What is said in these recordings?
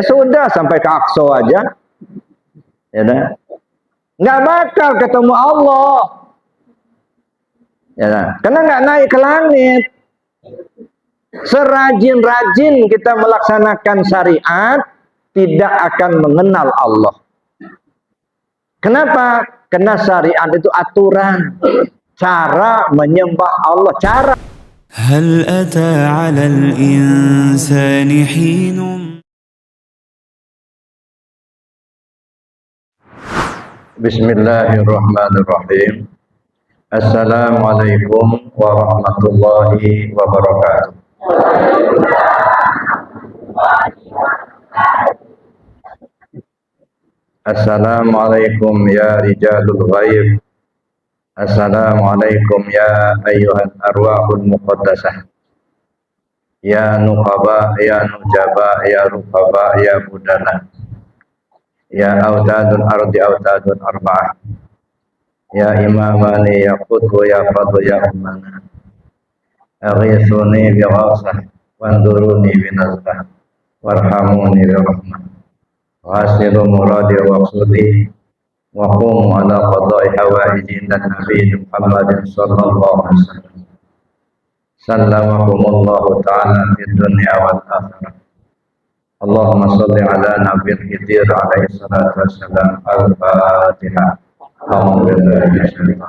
Sudah sampai ke Aqsa aja. Ya dah. Nggak bakal ketemu Allah. Ya dah. Karena nggak naik ke langit. Serajin-rajin kita melaksanakan syariat, tidak akan mengenal Allah. Kenapa? Karena syariat itu aturan, cara menyembah Allah, cara. هل أتى على الإنسان حين Bismillahirrahmanirrahim. Assalamualaikum warahmatullahi wabarakatuh. Assalamualaikum ya rijalul ghaib. Assalamualaikum ya ayyuhan arwahul muqaddasah. Ya nuqaba, ya nujaba, ya rukaba, ya budana. Ya autadun ardi autadun arba'ah. Ya imamani ya qudhu ya fadhu ya umana. Aghithuni bi ghasah wanduruni bi nazlah warhamuni bi rahmah. Wasilu muradi wa qsudi wa qumu ala qada'i hawaiji dan Nabi Muhammadin sallallahu alaihi wasallam. Sallamakumullahu ta'ala fid dunya wal akhirah. Allahumma salli ala nabiyil khidir alaihi salatu wassalam. Al-Fatihah. Alhamdulillah rabbil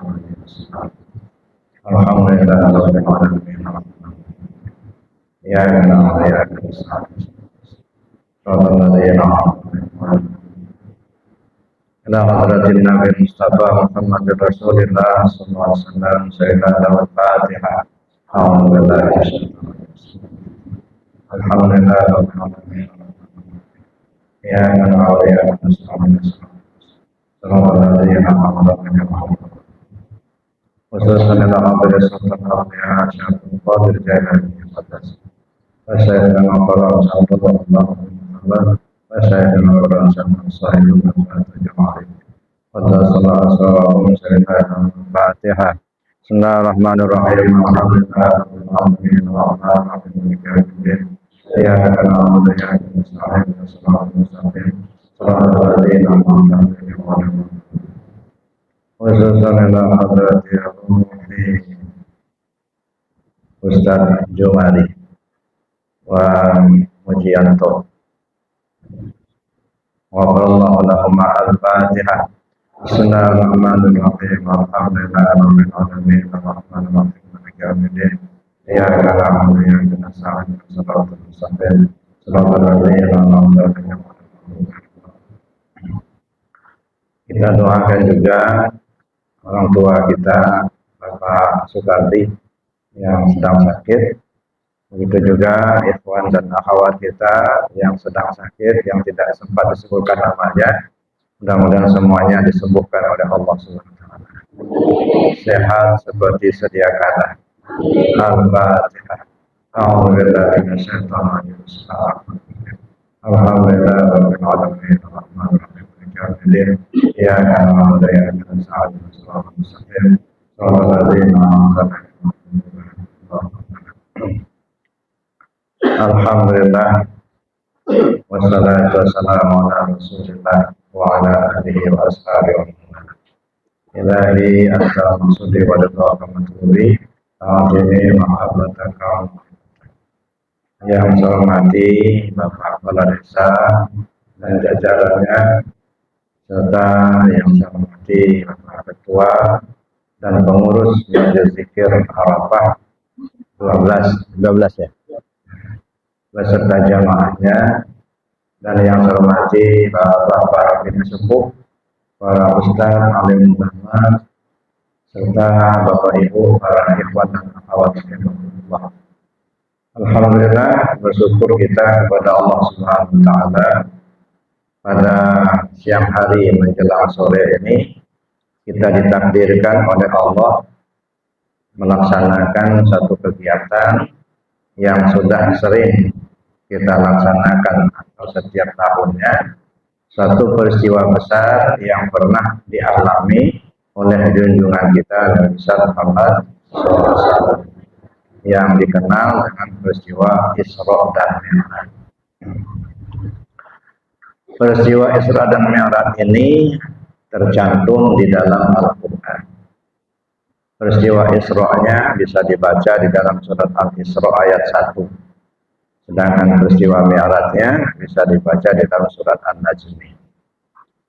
alamin. Ya Allah ya Allah. Alhamdulillah. Ila hadratin Nabi Mustafa Muhammad Rasulullah sallallahu alaihi wasallam. Sayyidina al-Fatihah. Alhamdulillah. Alhamdulillah rabbil alamin. Ya Allah ya Allah. Khususnya dalam pada sultan Al-Qiyah Syaikhul Qadir Jailani Al-Qadas Wasyaikhul Maqaram Syaikhul Allah Wasyaikhul Maqaram Syaikhul Al-Jama'i Wassalamualaikum warahmatullahi wabarakatuh. Bismillahirrahmanirrahim. Alhamdulillahirrahmanirrahim. Alhamdulillahirrahmanirrahim. Ya Allah ya Ustaz Jumari wa Mujianto. Wa sallallahu lahumma al-Fatihah. Bismillahirrahmanirrahim. Alhamdulillahirabbil alamin. Arrahmanirrahim. Maliki yaumiddin. Iyyaka na'budu wa iyyaka nasta'in. Shiratal mustaqim. Shiratal ladzina an'amta 'alaihim. Kita doakan juga orang tua kita, Bapak Sukardi yang sedang sakit. Begitu juga ikhwan dan akhwat kita yang sedang sakit, yang tidak sempat disebutkan namanya. Mudah-mudahan semuanya disembuhkan oleh Allah SWT. Sehat seperti sedia kala. Al-Fatihah. A'udzubillahi minasyaitonir rajim. Alhamdulillah rabbil alamin. Arrahmanirrahim. Ya Allah ya Allah. Shiratal mustaqim. Shiratal ladzina an'amta 'alaihim. Alhamdulillah. Wassalatu wassalamu ala Rasulillah wa ala alihi wa ashabihi. Ilahi anta maksudi wa ridha matlubi. Ta'atini mahabbataka. Yang saya hormati Bapak Kepala Desa dan jajarannya, serta yang saya hormati Bapak Ketua dan pengurus Majelis Zikir Arafah 12 ya, beserta jamaahnya, dan yang saya hormati Bapak para pimpinan sepuh, para ustaz, alim ulama, serta Bapak Ibu para ikhwan dan akhwat Allah. Alhamdulillah, bersyukur kita kepada Allah Subhanahu wa taala pada siang hari menjelang sore ini kita ditakdirkan oleh Allah melaksanakan satu kegiatan yang sudah sering kita laksanakan atau setiap tahunnya, satu peristiwa besar yang pernah dialami oleh junjungan kita Nabi Muhammad SAW yang dikenal dengan peristiwa Isra dan Mi'raj. Peristiwa Isra dan Mi'raj ini tercantum di dalam Al-Quran. Peristiwa Isra-nya bisa dibaca di dalam surat Al-Isra ayat 1. Sedangkan peristiwa Mi'rajnya bisa dibaca di dalam surat An-Najm.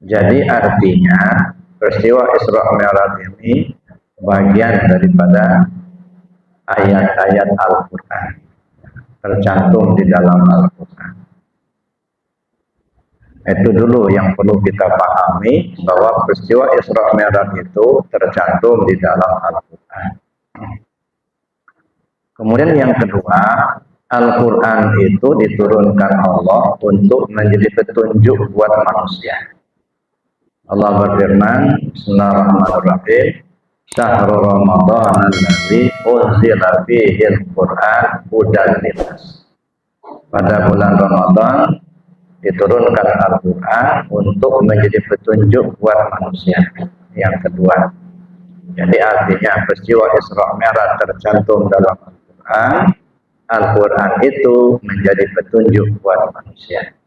Jadi artinya peristiwa Isra Mi'raj ini bagian daripada ayat-ayat Al-Quran, tercantum di dalam Al-Quran. Itu dulu yang perlu kita pahami, bahwa peristiwa Isra Mi'raj itu tercantum di dalam Al-Quran. Kemudian yang kedua, Al-Quran itu diturunkan Allah untuk menjadi petunjuk buat manusia. Allah berfirman, Bismillahirrahmanirrahim, Syahrul Ramadan alladzi unzila fihi al-Quran hudan linnas. Pada bulan Ramadan diturunkan Al-Quran untuk menjadi petunjuk buat manusia. Yang kedua, jadi artinya peristiwa Isra Mi'raj tercantum dalam Al-Quran. Al-Quran itu menjadi petunjuk buat manusia.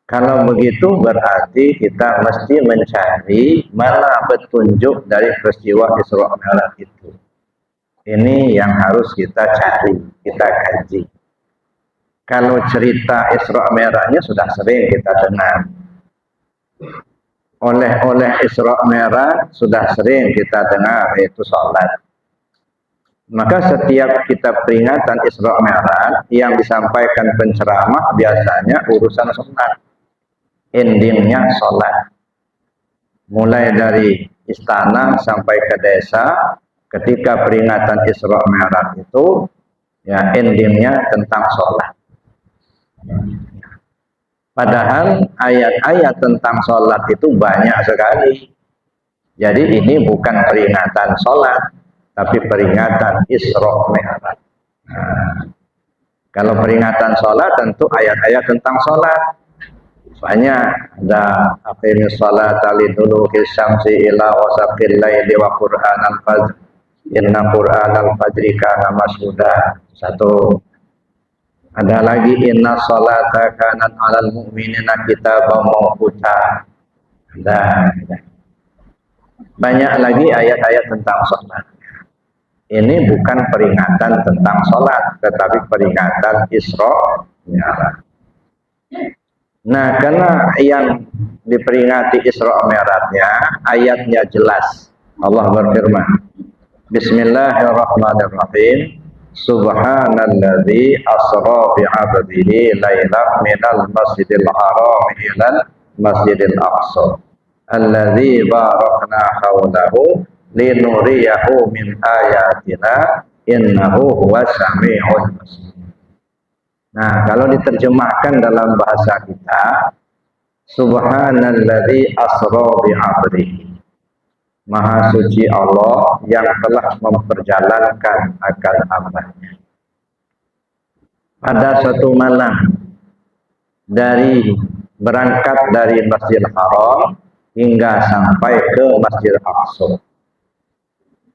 Kalau begitu berarti kita mesti mencari mana petunjuk dari peristiwa Isra Mi'raj itu. Ini yang harus kita cari, kita kaji. Kalau cerita Isra Mi'rajnya sudah sering kita dengar. Oleh Isra Mi'raj sudah sering kita dengar, yaitu sholat. Maka setiap kita peringatan Isra Mi'raj yang disampaikan penceramah biasanya urusan sholat. Endingnya sholat. Mulai dari istana sampai ke desa, ketika peringatan Isra Mi'raj itu, ya endingnya tentang sholat. Padahal ayat-ayat tentang sholat itu banyak sekali. Jadi ini bukan peringatan sholat, tapi peringatan Isra Mi'raj. Nah, kalau peringatan sholat tentu ayat-ayat tentang sholat. Banyak, ada aqimis sholata liduluki syamsi ila wasaqil laili wa qur'anal fajr. Inna qur'anal fajri kana mashhuda. Satu. Ada lagi inna sholata kanat 'alal mu'minina kitaban mawquta. Ada. Banyak lagi ayat-ayat tentang sholat. Ini bukan peringatan tentang sholat, tetapi peringatan Isra Mi'raj. Nah, karena yang diperingati Isra Mi'rajnya, ayatnya jelas. Allah berfirman, Bismillahirrahmanirrahim, Subhanalladzi asra bi'abdihi lailan minal masjidil haram ilal masjidil aqsa alladzi barakna hawlahu linuriyahu min ayatina innahu huwas sami'ul basir. Nah, kalau diterjemahkan dalam bahasa kita, Subhanalladzi asra bi'abdihi, Maha suci Allah yang telah memperjalankan akan hambanya pada suatu malam, berangkat dari Masjidil Haram hingga sampai ke Masjidil Aqsa,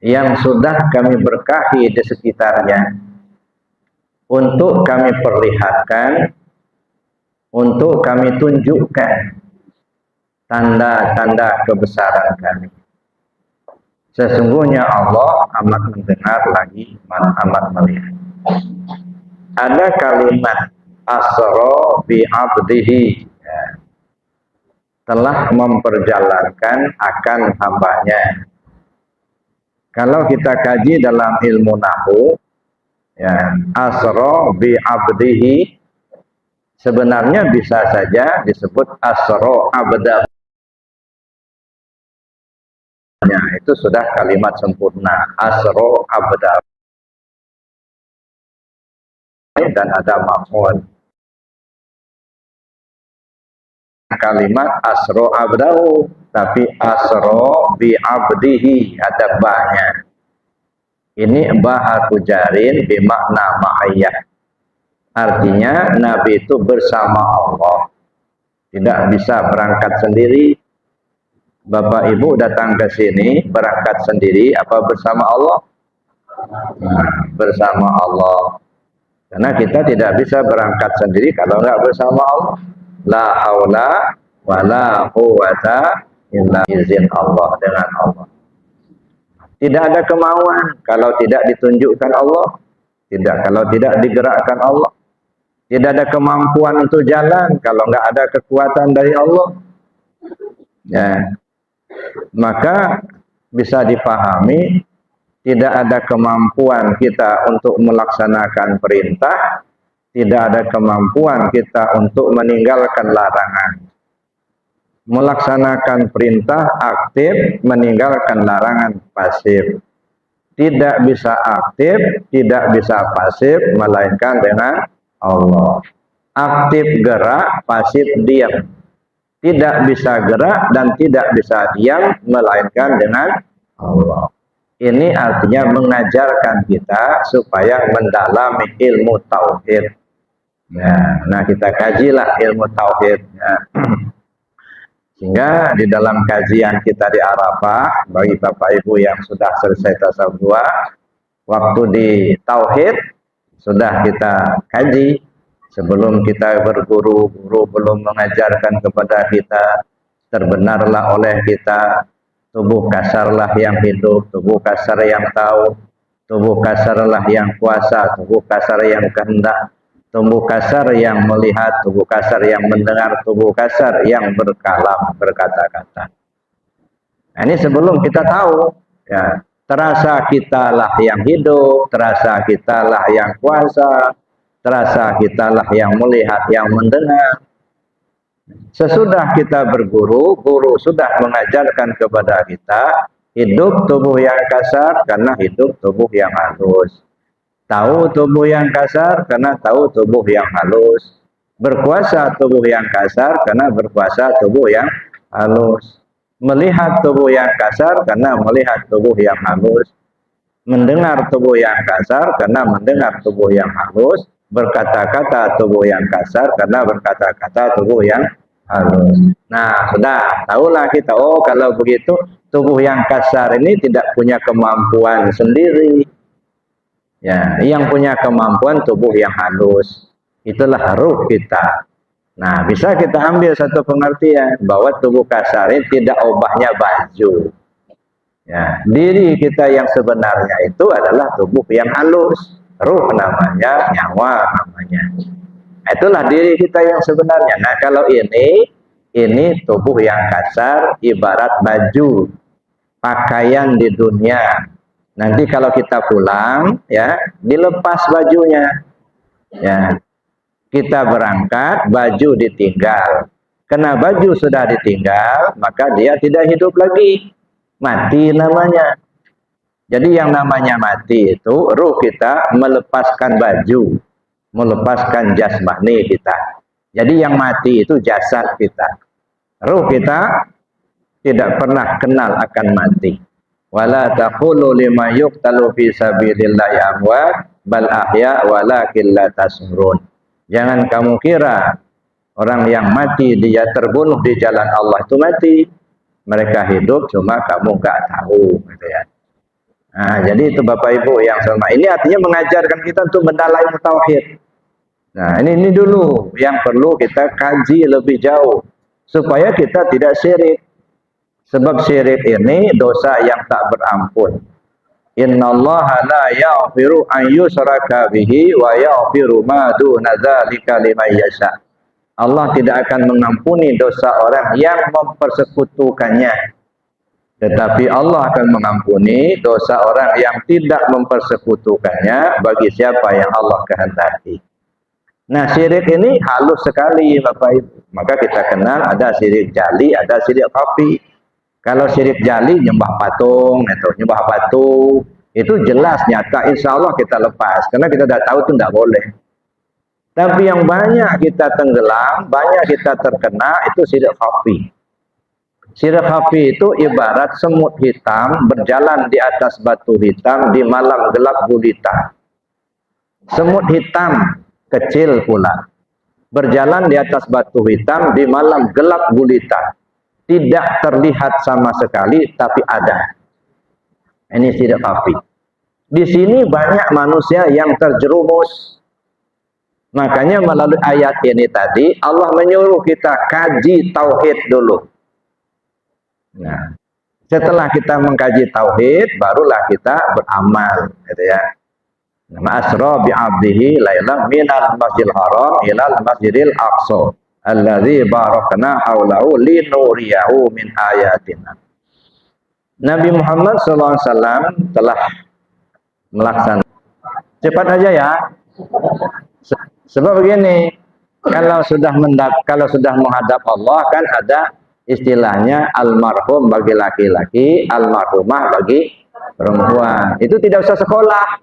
yang sudah kami berkahi di sekitarnya, untuk kami perlihatkan, untuk kami tunjukkan tanda-tanda kebesaran kami. Sesungguhnya Allah amat mendengar lagi amat melihat. Ada kalimat asra bi abdihi, ya, telah memperjalankan akan hambanya. Kalau kita kaji dalam ilmu nahwu, ya, asra bi abdihi sebenarnya bisa saja disebut asra abda. Itu sudah kalimat sempurna, asra abda, dan ada maf'ul. Kalimat asra abdahu, tapi asra bi abdihi ada banyak. Ini bahatu jarin bimakna ma'iyah. Artinya Nabi itu bersama Allah, tidak bisa berangkat sendiri. Bapak Ibu datang ke sini berangkat sendiri apa bersama Allah? Nah, bersama Allah. Karena kita tidak bisa berangkat sendiri kalau nggak bersama Allah. La haula wala quwwata illa izin Allah, dengan Allah. Tidak ada kemauan kalau tidak ditunjukkan Allah, kalau tidak digerakkan Allah. Tidak ada kemampuan untuk jalan kalau nggak ada kekuatan dari Allah. Ya, maka bisa dipahami tidak ada kemampuan kita untuk melaksanakan perintah, tidak ada kemampuan kita untuk meninggalkan larangan. Melaksanakan perintah aktif, meninggalkan larangan pasif. Tidak bisa aktif, tidak bisa pasif, melainkan dengan Allah. Aktif gerak, pasif diam. Tidak bisa gerak dan tidak bisa diam, melainkan dengan Allah. Ini artinya mengajarkan kita supaya mendalami ilmu tauhid. Nah, kita kajilah ilmu tauhid. Sehingga di dalam kajian kita di Arafah, bagi Bapak Ibu yang sudah selesai tasawuf 2, waktu di tauhid sudah kita kaji. Sebelum kita berguru, guru belum mengajarkan kepada kita, terbenarlah oleh kita, tubuh kasarlah yang hidup, tubuh kasar yang tahu, tubuh kasarlah yang kuasa, tubuh kasar yang kehendak, tubuh kasar yang melihat, tubuh kasar yang mendengar, tubuh kasar yang berkalam, berkata-kata. Nah, ini sebelum kita tahu, ya, terasa kitalah yang hidup, terasa kitalah yang kuasa, terasa kitalah yang melihat, yang mendengar. Sesudah kita berguru, guru sudah mengajarkan kepada kita, hidup tubuh yang kasar karena hidup tubuh yang halus. Tahu tubuh yang kasar karena tahu tubuh yang halus. Berkuasa tubuh yang kasar karena berkuasa tubuh yang halus. Melihat tubuh yang kasar karena melihat tubuh yang halus. Mendengar tubuh yang kasar karena mendengar tubuh yang halus. Berkata-kata tubuh yang kasar karena berkata-kata tubuh yang halus. Nah, sudah tahulah kita, oh kalau begitu tubuh yang kasar ini tidak punya kemampuan sendiri. Ya, yang punya kemampuan tubuh yang halus, itulah ruh kita. Nah, bisa kita ambil satu pengertian bahwa tubuh kasar ini tidak obahnya baju. Ya, diri kita yang sebenarnya itu adalah tubuh yang halus, ruh namanya, nyawa namanya. Itulah diri kita yang sebenarnya. Nah, kalau ini tubuh yang kasar ibarat baju, pakaian di dunia. Nanti kalau kita pulang, ya, dilepas bajunya. Ya. Kita berangkat, baju ditinggal. Karena baju sudah ditinggal, maka dia tidak hidup lagi. Mati namanya. Jadi yang namanya mati itu, ruh kita melepaskan baju, melepaskan jasmani kita. Jadi yang mati itu jasad kita. Ruh kita tidak pernah kenal akan mati. Wala taqulu lima yuqtalu fi sabilillahi amwat bal ahya walakin la tasrun. Jangan kamu kira orang yang mati dia terbunuh di jalan Allah itu mati. Mereka hidup cuma kamu enggak tahu, gitu ya. Nah, jadi itu Bapak Ibu yang sama. Ini artinya mengajarkan kita untuk mendalami tauhid. Nah, ini dulu yang perlu kita kaji lebih jauh supaya kita tidak syirik. Sebab syirik ini dosa yang tak berampun. Innallaha la yaghfiru an yushraka bihi wa yaghfiru ma duna dzalika liman yasha. Allah tidak akan mengampuni dosa orang yang mempersekutukannya. Tetapi Allah akan mengampuni dosa orang yang tidak mempersekutukannya bagi siapa yang Allah kehendaki. Nah, syirik ini halus sekali Bapak Ibu. Maka kita kenal ada syirik jali, ada syirik khafi. Kalau syirik jali nyembah patung, nyembah batu, itu jelas nyata, insya Allah kita lepas, karena kita sudah tahu itu tidak boleh. Tapi yang banyak kita tenggelam, banyak kita terkena, itu syirik khafi. Syirik khafi itu ibarat semut hitam berjalan di atas batu hitam di malam gelap gulita. Semut hitam kecil pula, berjalan di atas batu hitam di malam gelap gulita. Tidak terlihat sama sekali, tapi ada. Ini syirik khafi. Di sini banyak manusia yang terjerumus. Makanya melalui ayat ini tadi Allah menyuruh kita kaji tauhid dulu. Nah, setelah kita mengkaji tauhid, barulah kita beramal, gitu ya. Ma'asra bi'abdihi lailan minal masjidil haram ilal masjidil aqsa alladzi barakna haulahu linuriyahu min ayatina. Nabi Muhammad SAW telah melaksanakan. Cepat aja ya. Sebab begini, kalau sudah menghadap Allah kan ada istilahnya almarhum bagi laki-laki, almarhumah bagi perempuan. Itu tidak usah sekolah,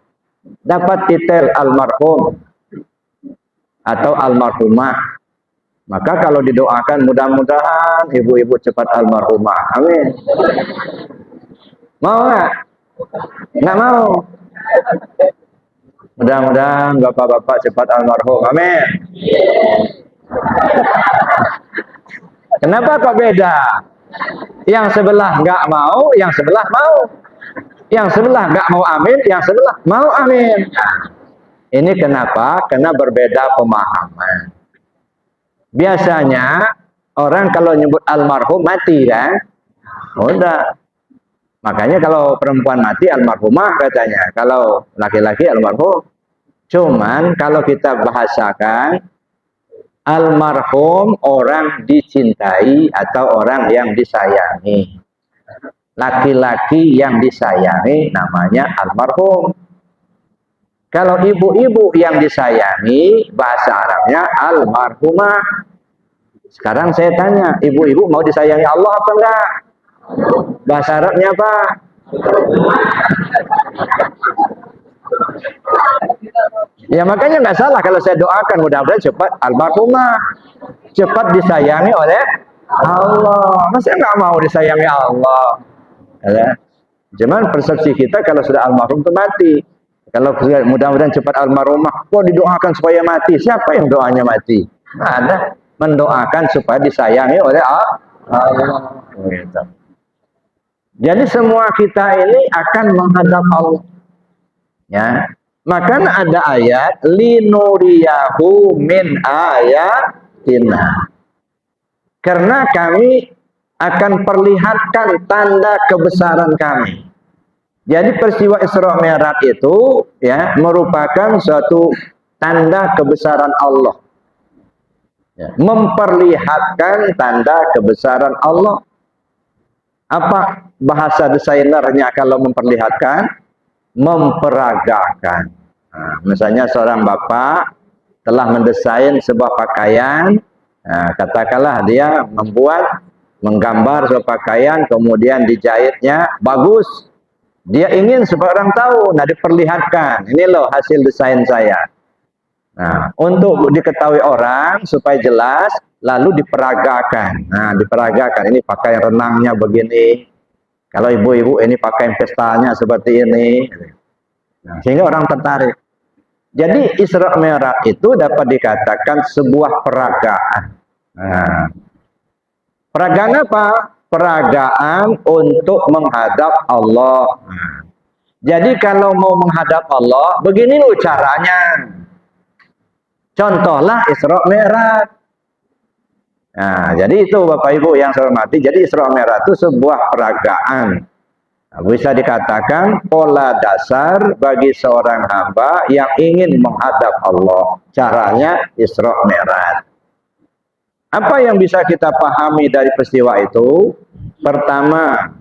dapat titel almarhum atau almarhumah. Maka kalau didoakan mudah-mudahan ibu-ibu cepat almarhumah. Amin. Mau nggak? Nggak mau. Mudah-mudahan bapak-bapak cepat almarhum. Amin. Kenapa kok beda? Yang sebelah nggak mau, yang sebelah mau. Yang sebelah nggak mau amin, yang sebelah mau amin. Ini kenapa? Karena berbeda pemahaman. Biasanya orang kalau nyebut almarhum mati kan? Udah. Makanya kalau perempuan mati almarhumah katanya. Kalau laki-laki almarhum. Cuman kalau kita bahasakan almarhum orang dicintai atau orang yang disayangi. Laki-laki yang disayangi namanya almarhum. Kalau ibu-ibu yang disayangi bahasa Arabnya almarhumah. Sekarang saya tanya, ibu-ibu mau disayangi Allah apa enggak? Bahasa Arabnya apa? Ya makanya nggak salah kalau saya doakan mudah-mudahan cepat almarhumah, cepat disayangi oleh Allah. Masa nggak mau disayangi Allah? Ya. Cuman persepsi kita kalau sudah almarhum itu mati. Kalau mudah-mudahan cepat almarhumah, kok didoakan supaya mati? Siapa yang doanya mati? Ada mendoakan supaya disayangi oleh Allah. Gitu. Jadi semua kita ini akan menghadap Allah. Ya. Maka ada ayat linuriyahu min ayatina. Karena kami akan perlihatkan tanda kebesaran kami. Jadi peristiwa Isra Mi'raj itu ya merupakan suatu tanda kebesaran Allah. Ya, memperlihatkan tanda kebesaran Allah. Apa bahasa desainernya kalau memperlihatkan? Memperagakan. Nah, misalnya seorang bapak telah mendesain sebuah pakaian, nah, katakanlah dia menggambar sebuah pakaian, kemudian dijahitnya bagus. Dia ingin supaya orang tahu, nah diperlihatkan. Ini loh hasil desain saya. Nah, untuk diketahui orang supaya jelas, lalu diperagakan. Nah, diperagakan. Ini pakaian renangnya begini. Kalau ibu-ibu ini pakaian pestanya seperti ini. Nah, sehingga orang tertarik. Jadi Isra Mi'raj itu dapat dikatakan sebuah peragaan. Nah, peragaan apa? Peragaan untuk menghadap Allah. Nah, jadi kalau mau menghadap Allah, begini loh caranya. Contohlah Isra Mi'raj. Nah, jadi itu Bapak Ibu yang saya hormati. Jadi Isra Mi'raj itu sebuah peragaan. Nah, bisa dikatakan pola dasar bagi seorang hamba yang ingin menghadap Allah. Caranya Isra Mi'raj. Apa yang bisa kita pahami dari peristiwa itu? Pertama,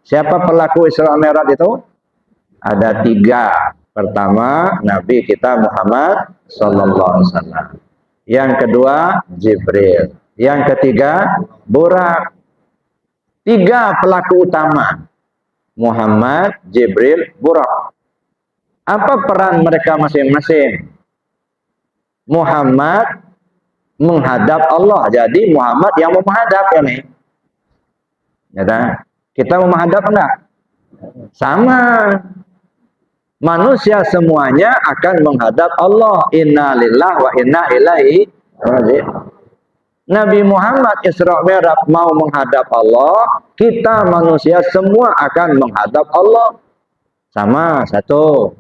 siapa pelaku Isra Mi'raj itu? Ada 3. Pertama, Nabi kita Muhammad Sallallahu Alaihi Wasallam. Yang kedua, Jibril. Yang ketiga, Burak. 3 pelaku utama. Muhammad, Jibril, Burak. Apa peran mereka masing-masing? Muhammad menghadap Allah. Jadi Muhammad yang mau menghadap ini. Ya, kita mau menghadap enggak? Sama. Manusia semuanya akan menghadap Allah. Inna lillahi wa inna ilaihi raji'un. Nabi Muhammad Isra Mi'raj mau menghadap Allah, kita manusia semua akan menghadap Allah. Sama satu.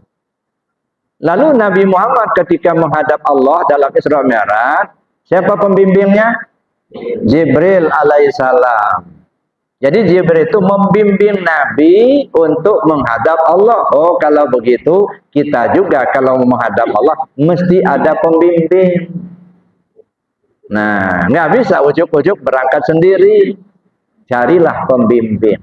Lalu Nabi Muhammad ketika menghadap Allah dalam Isra Mi'raj, siapa pembimbingnya? Jibril alaihissalam. Jadi Jibril itu membimbing Nabi untuk menghadap Allah. Oh, kalau begitu kita juga kalau menghadap Allah mesti ada pembimbing. Nah, nggak bisa ujuk-ujuk berangkat sendiri. Carilah pembimbing.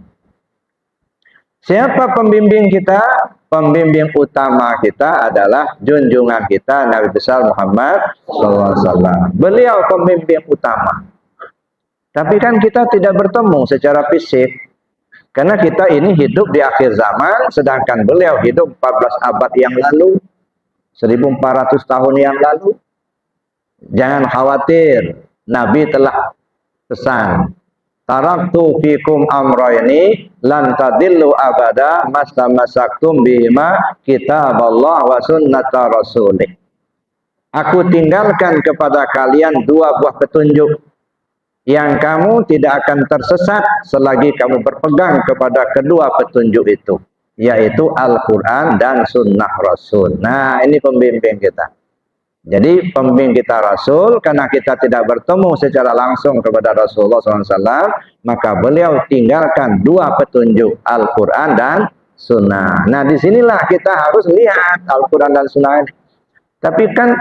Siapa pembimbing kita? Pembimbing utama kita adalah junjungan kita Nabi besar Muhammad SAW. Beliau pembimbing utama. Tapi kan kita tidak bertemu secara fisik. Karena kita ini hidup di akhir zaman, sedangkan beliau hidup 14 abad yang lalu, 1400 tahun yang lalu. Jangan khawatir, Nabi telah pesan, taraktu fikum amrayni lan tadillu abada mastamasaktum bihima kitaballah wa sunnata rasulih. Aku tinggalkan kepada kalian dua buah petunjuk yang kamu tidak akan tersesat selagi kamu berpegang kepada kedua petunjuk itu, yaitu Al-Quran dan Sunnah Rasul. Nah, ini pembimbing kita. Jadi pembimbing kita Rasul, karena kita tidak bertemu secara langsung kepada Rasulullah SAW, maka beliau tinggalkan dua petunjuk, Al-Quran dan Sunnah. Nah, disinilah kita harus lihat Al-Quran dan Sunnah ini. Tapi kan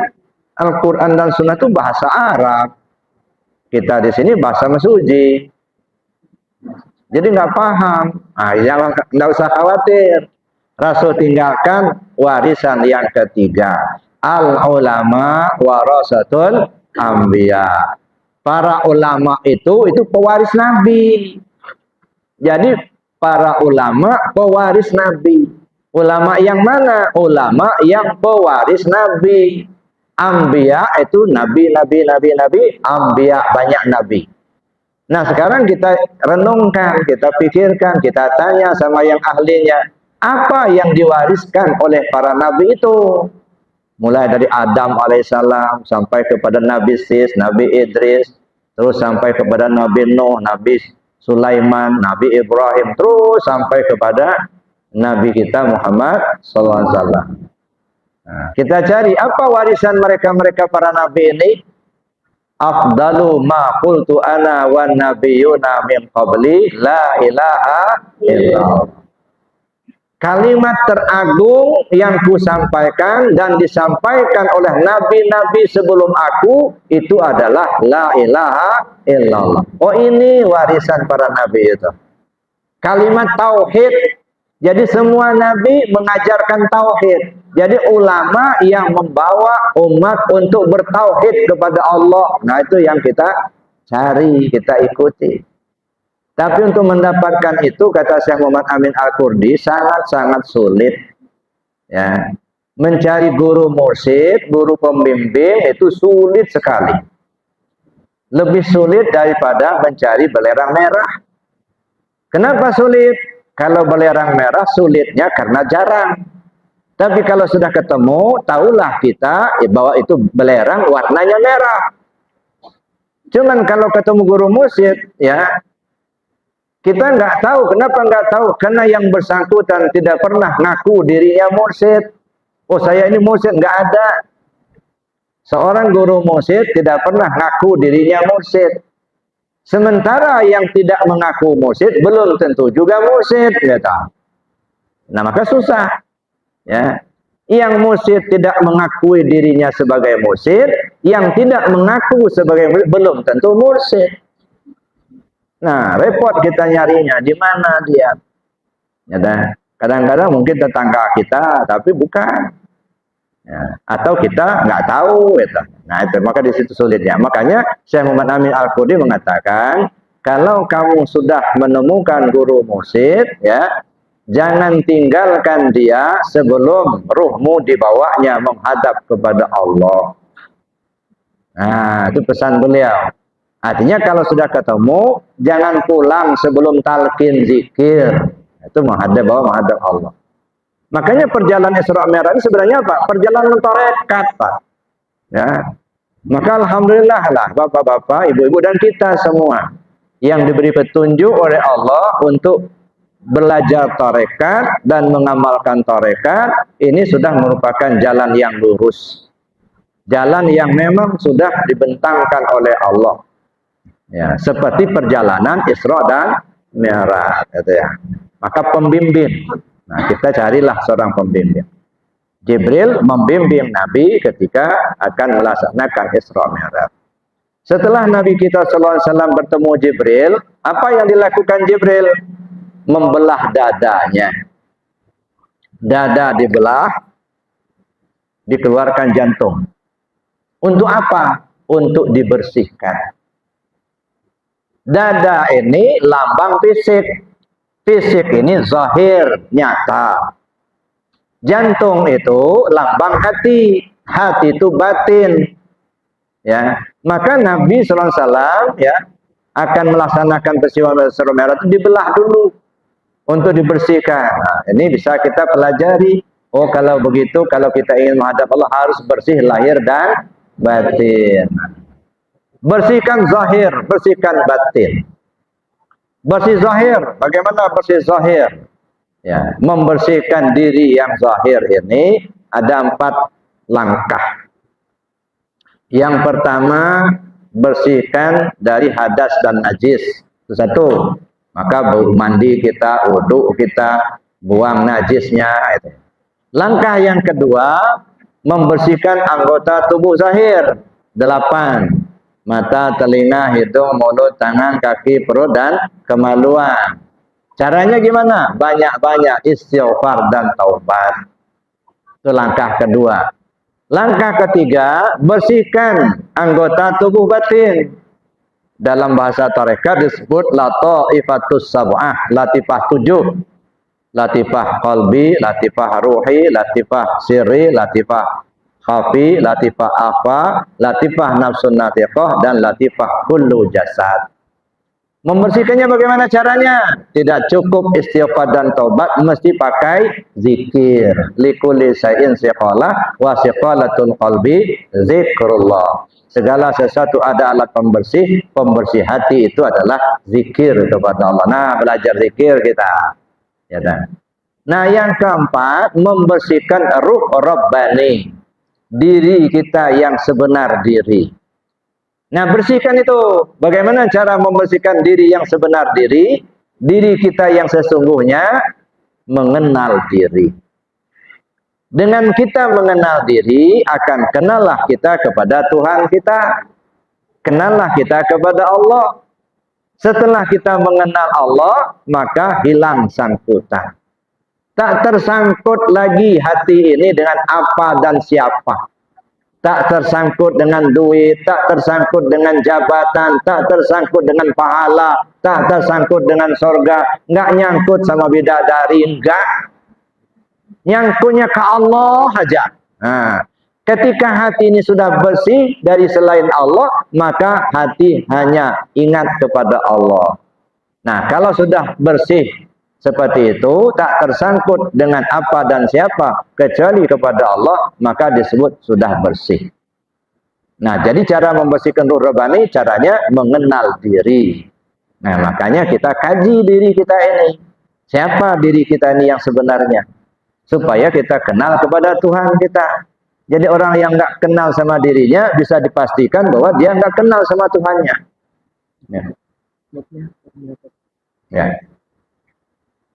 Al-Quran dan Sunnah itu bahasa Arab. Kita di sini bahasa Mesuji, jadi nggak paham. Ah, jangan, nggak usah khawatir. Rasul tinggalkan warisan yang ketiga, al ulama warasatul anbiya. Para ulama itu pewaris Nabi. Jadi para ulama pewaris Nabi. Ulama yang mana? Ulama yang pewaris Nabi. Anbiya itu nabi, anbiya banyak nabi. Nah, sekarang kita renungkan, kita pikirkan, kita tanya sama yang ahlinya, apa yang diwariskan oleh para nabi itu? Mulai dari Adam alaihissalam sampai kepada Nabi Sis, Nabi Idris, terus sampai kepada Nabi Nuh, Nabi Sulaiman, Nabi Ibrahim, terus sampai kepada Nabi kita Muhammad SAW. Nah, kita cari apa warisan mereka para nabi ini. Afdalu ma qultu ana wan nabiyyuna min qabli la ilaha illallah. Kalimat teragung yang kusampaikan dan disampaikan oleh nabi-nabi sebelum aku itu adalah la ilaha illallah. Oh, ini warisan para nabi itu. Kalimat tauhid. Jadi semua nabi mengajarkan tauhid. Jadi ulama yang membawa umat untuk bertauhid kepada Allah. Nah, itu yang kita cari, kita ikuti. Tapi untuk mendapatkan itu, kata Syekh Muhammad Amin Al-Qurdi, sangat-sangat sulit. Ya. Mencari guru mursyid, guru pembimbing itu sulit sekali. Lebih sulit daripada mencari belerang merah. Kenapa sulit? Kalau belerang merah sulitnya karena jarang. Tapi kalau sudah ketemu, tahulah kita bahwa itu belerang warnanya merah. Cuman kalau ketemu guru mursyid, ya kita nggak tahu. Kenapa nggak tahu? Karena yang bersangkutan tidak pernah ngaku dirinya mursyid. Oh, saya ini mursyid, nggak ada. Seorang guru mursyid tidak pernah ngaku dirinya mursyid. Sementara yang tidak mengaku mursyid belum tentu juga mursyid, gitu. Nah, maka susah. Ya, yang mursyid tidak mengakui dirinya sebagai mursyid, yang tidak mengaku sebagai mursyid belum tentu mursyid. Nah, repot kita nyarinya di mana dia. Ya, kadang-kadang mungkin tetangga kita, tapi bukan. Ya, atau kita nggak tahu, gitu. Nah, itu maka di situ sulitnya. Makanya Syekh Muhammad Amin Al-Qurdi mengatakan, kalau kamu sudah menemukan guru mursyid, ya, jangan tinggalkan dia sebelum ruhmu dibawanya menghadap kepada Allah. Nah, itu pesan beliau. Artinya kalau sudah ketemu, jangan pulang sebelum talqin zikir. Itu menghadap Allah. Makanya perjalanan Isra Mi'raj ini sebenarnya apa? Perjalanan tarekat, Pak. Ya. Maka alhamdulillah lah bapak-bapak, ibu-ibu dan kita semua yang diberi petunjuk oleh Allah untuk belajar tarekat dan mengamalkan tarekat ini sudah merupakan jalan yang lurus, jalan yang memang sudah dibentangkan oleh Allah, ya, seperti perjalanan Isra dan Mi'raj, gitu ya. Maka pembimbing, nah kita carilah seorang pembimbing. Jibril membimbing Nabi ketika akan melaksanakan Isra Mi'raj. Setelah Nabi kita sallallahu alaihi wasallam bertemu Jibril, apa yang dilakukan Jibril? Membelah dadanya. Dada dibelah, dikeluarkan jantung. Untuk apa? Untuk dibersihkan. Dada ini lambang fisik. Fisik ini zahir, nyata. Jantung itu lambang hati. Hati itu batin. Ya, maka Nabi sallallahu alaihi wasallam ya akan melaksanakan peristiwa Isra Mi'raj itu dibelah dulu untuk dibersihkan. Nah, ini bisa kita pelajari. Oh, kalau begitu, kalau kita ingin menghadap Allah harus bersih lahir dan batin. Bersihkan zahir, bersihkan batin. Bersih zahir, bagaimana bersih zahir? Ya, membersihkan diri yang zahir ini ada 4 langkah. Yang pertama, bersihkan dari hadas dan najis. Itu satu. Maka mandi kita, wudu kita, buang najisnya. Itu. Langkah yang kedua, membersihkan anggota tubuh zahir. 8. Mata, telinga, hidung, mulut, tangan, kaki, perut, dan kemaluan. Caranya gimana? Banyak-banyak istighfar dan taubat. Itu langkah kedua. Langkah ketiga, bersihkan anggota tubuh batin. Dalam bahasa tarekat disebut lataifatus sab'ah, latifah 7. Latifah qalbi, latifah ruhi, latifah sirri, latifah khafi, latifah afa, latifah nafsun natiqah, dan latifah kullu jasad. Membersihkannya bagaimana caranya? Tidak cukup istighfar dan taubat, mesti pakai zikir. Likulli syai'in siqalah wa siqalatul qalbi zikrullah. Segala sesuatu ada alat pembersih, pembersih hati itu adalah zikir kepada Allah. Nah, belajar zikir kita. Ya kan? Nah, yang keempat, membersihkan ruh rabbani. Diri kita yang sebenar diri. Nah, bersihkan itu. Bagaimana cara membersihkan diri yang sebenar diri? Diri kita yang sesungguhnya mengenal diri. Dengan kita mengenal diri, akan kenallah kita kepada Tuhan kita. Kenallah kita kepada Allah. Setelah kita mengenal Allah, maka hilang sangkutan. Tak tersangkut lagi hati ini dengan apa dan siapa. Tak tersangkut dengan duit, tak tersangkut dengan jabatan, tak tersangkut dengan pahala, tak tersangkut dengan sorga, enggak nyangkut sama bidadari, enggak. Nyangkutnya ke Allah aja. Nah, ketika hati ini sudah bersih dari selain Allah, maka hati hanya ingat kepada Allah. Nah, kalau sudah bersih seperti itu, tak tersangkut dengan apa dan siapa kecuali kepada Allah, maka disebut sudah bersih. Nah, jadi cara membersihkan ruh rabbani, caranya mengenal diri. Nah, makanya kita kaji diri kita ini. Siapa diri kita ini yang sebenarnya? Supaya kita kenal kepada Tuhan kita. Jadi orang yang nggak kenal sama dirinya, bisa dipastikan bahwa dia nggak kenal sama Tuhannya. Ya. Ya.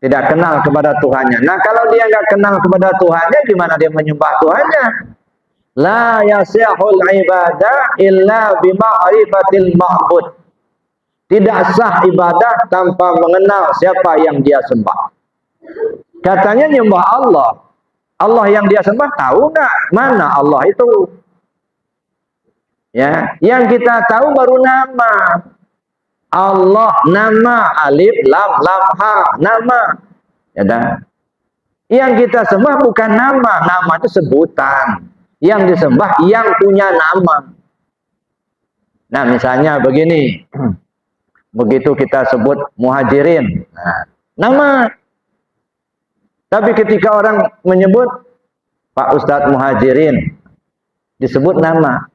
Tidak kenal kepada Tuhannya. Nah, kalau dia nggak kenal kepada Tuhannya, gimana dia menyembah Tuhannya? La yasihul ibadah illa bima'rifatil ma'bud. Tidak sah ibadah tanpa mengenal siapa yang dia sembah. Katanya nyembah Allah. Allah yang dia sembah tahu nggak mana Allah itu? Ya, yang kita tahu baru nama. Allah, nama, alif, lam, ha, nama. Ya dah. Yang kita sembah bukan nama, nama itu sebutan. Yang disembah yang punya nama. Nah, misalnya begini. Begitu kita sebut muhajirin. Nah, nama. Tapi ketika orang menyebut Pak Ustadz Muhajirin, disebut nama.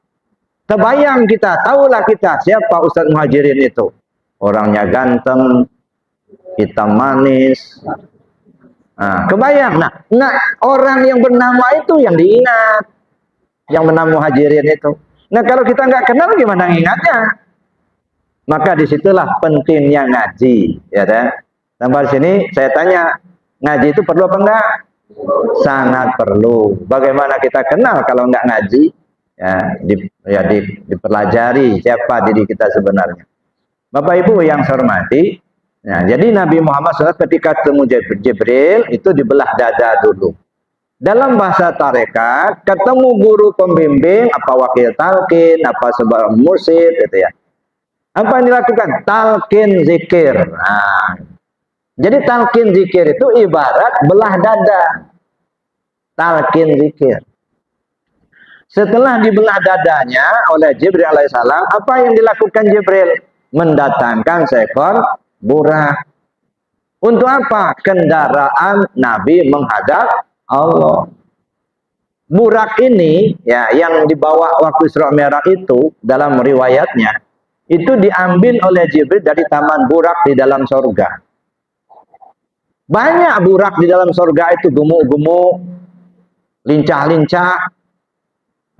Terbayang kita, tahulah kita siapa Ustadz Muhajirin itu. Orangnya ganteng, hitam manis. Nah, kebayang. Nah, orang yang bernama itu yang diingat, yang bernama Muhajirin itu. Nah, kalau kita nggak kenal gimana ingatnya? Maka disitulah pentingnya ngaji, ya kan? Sampai sini saya tanya, ngaji itu perlu apa enggak? Sangat perlu. Bagaimana kita kenal kalau enggak ngaji? Dipelajari siapa diri kita sebenarnya. Bapak Ibu yang saya hormati, nah, jadi Nabi Muhammad SAW ketika ketemu Jibril itu dibelah dada dulu. Dalam bahasa tarekat, ketemu guru pembimbing, apa wakil talqin, apa sebuah mursyid, gitu ya. Apa yang dilakukan? Talqin zikir. Nah, jadi talqin zikir itu ibarat belah dada. Talqin zikir. Setelah dibelah dadanya oleh Jibril alaihissalam, apa yang dilakukan Jibril? Mendatangkan seekor burak. Untuk apa? Kendaraan Nabi menghadap Allah. Burak ini, ya, yang dibawa waktu Isra Mi'raj itu dalam riwayatnya, itu diambil oleh Jibril dari taman burak di dalam surga. Banyak burak di dalam surga itu, gemuk-gemuk, lincah-lincah,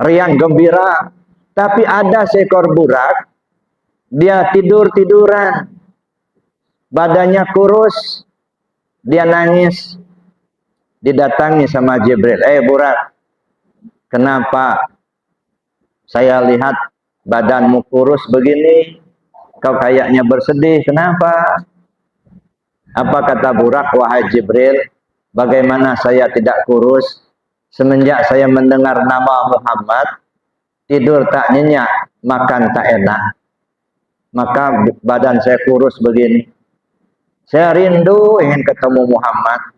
riang gembira. Tapi ada seekor burak, dia tidur-tiduran, badannya kurus, dia nangis, didatangi sama Jibril. Burak, kenapa saya lihat badanmu kurus begini, kau kayaknya bersedih, kenapa? Apa kata burak? Wahai Jibril, bagaimana saya tidak kurus? Semenjak saya mendengar nama Muhammad, tidur tak nyenyak, makan tak enak, maka badan saya kurus begini. Saya rindu ingin ketemu Muhammad.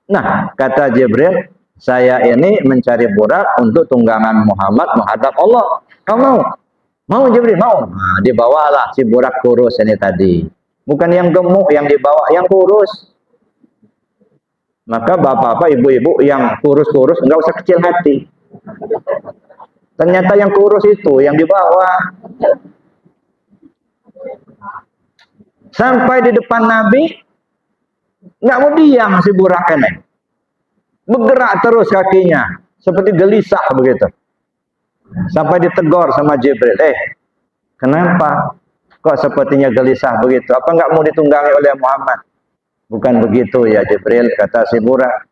Nah, kata Jibril, saya ini mencari burak untuk tunggangan Muhammad menghadap Allah. Kau mau? Mau Jibril? Mau. Nah, dibawalah si burak kurus ini tadi. Bukan yang gemuk yang dibawa, yang kurus. Maka bapak-bapak, ibu-ibu yang kurus-kurus enggak usah kecil hati. Ternyata yang kurus itu yang dibawa. Sampai di depan Nabi, nggak mau diam si burak ini. Bergerak terus kakinya, seperti gelisah begitu. Sampai ditegur sama Jibril, kenapa kok sepertinya gelisah begitu? Apa nggak mau ditunggangi oleh Muhammad? Bukan begitu ya Jibril, kata si burak.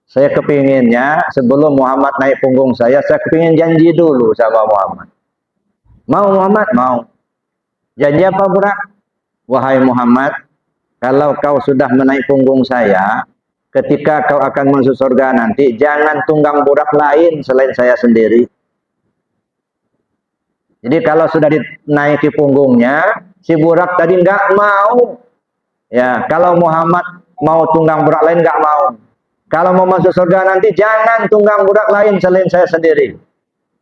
Saya kepinginnya sebelum Muhammad naik punggung saya kepingin janji dulu sama Muhammad. Mau Muhammad? Mau. Janji apa burak? Wahai Muhammad, kalau kau sudah menaik punggung saya, ketika kau akan masuk surga nanti, jangan tunggang burak lain selain saya sendiri. Jadi kalau sudah dinaiki punggungnya, si burak tadi nggak mau. Ya, kalau Muhammad mau tunggang burak lain nggak mau. Kalau mau masuk surga nanti, jangan tunggang burak lain selain saya sendiri.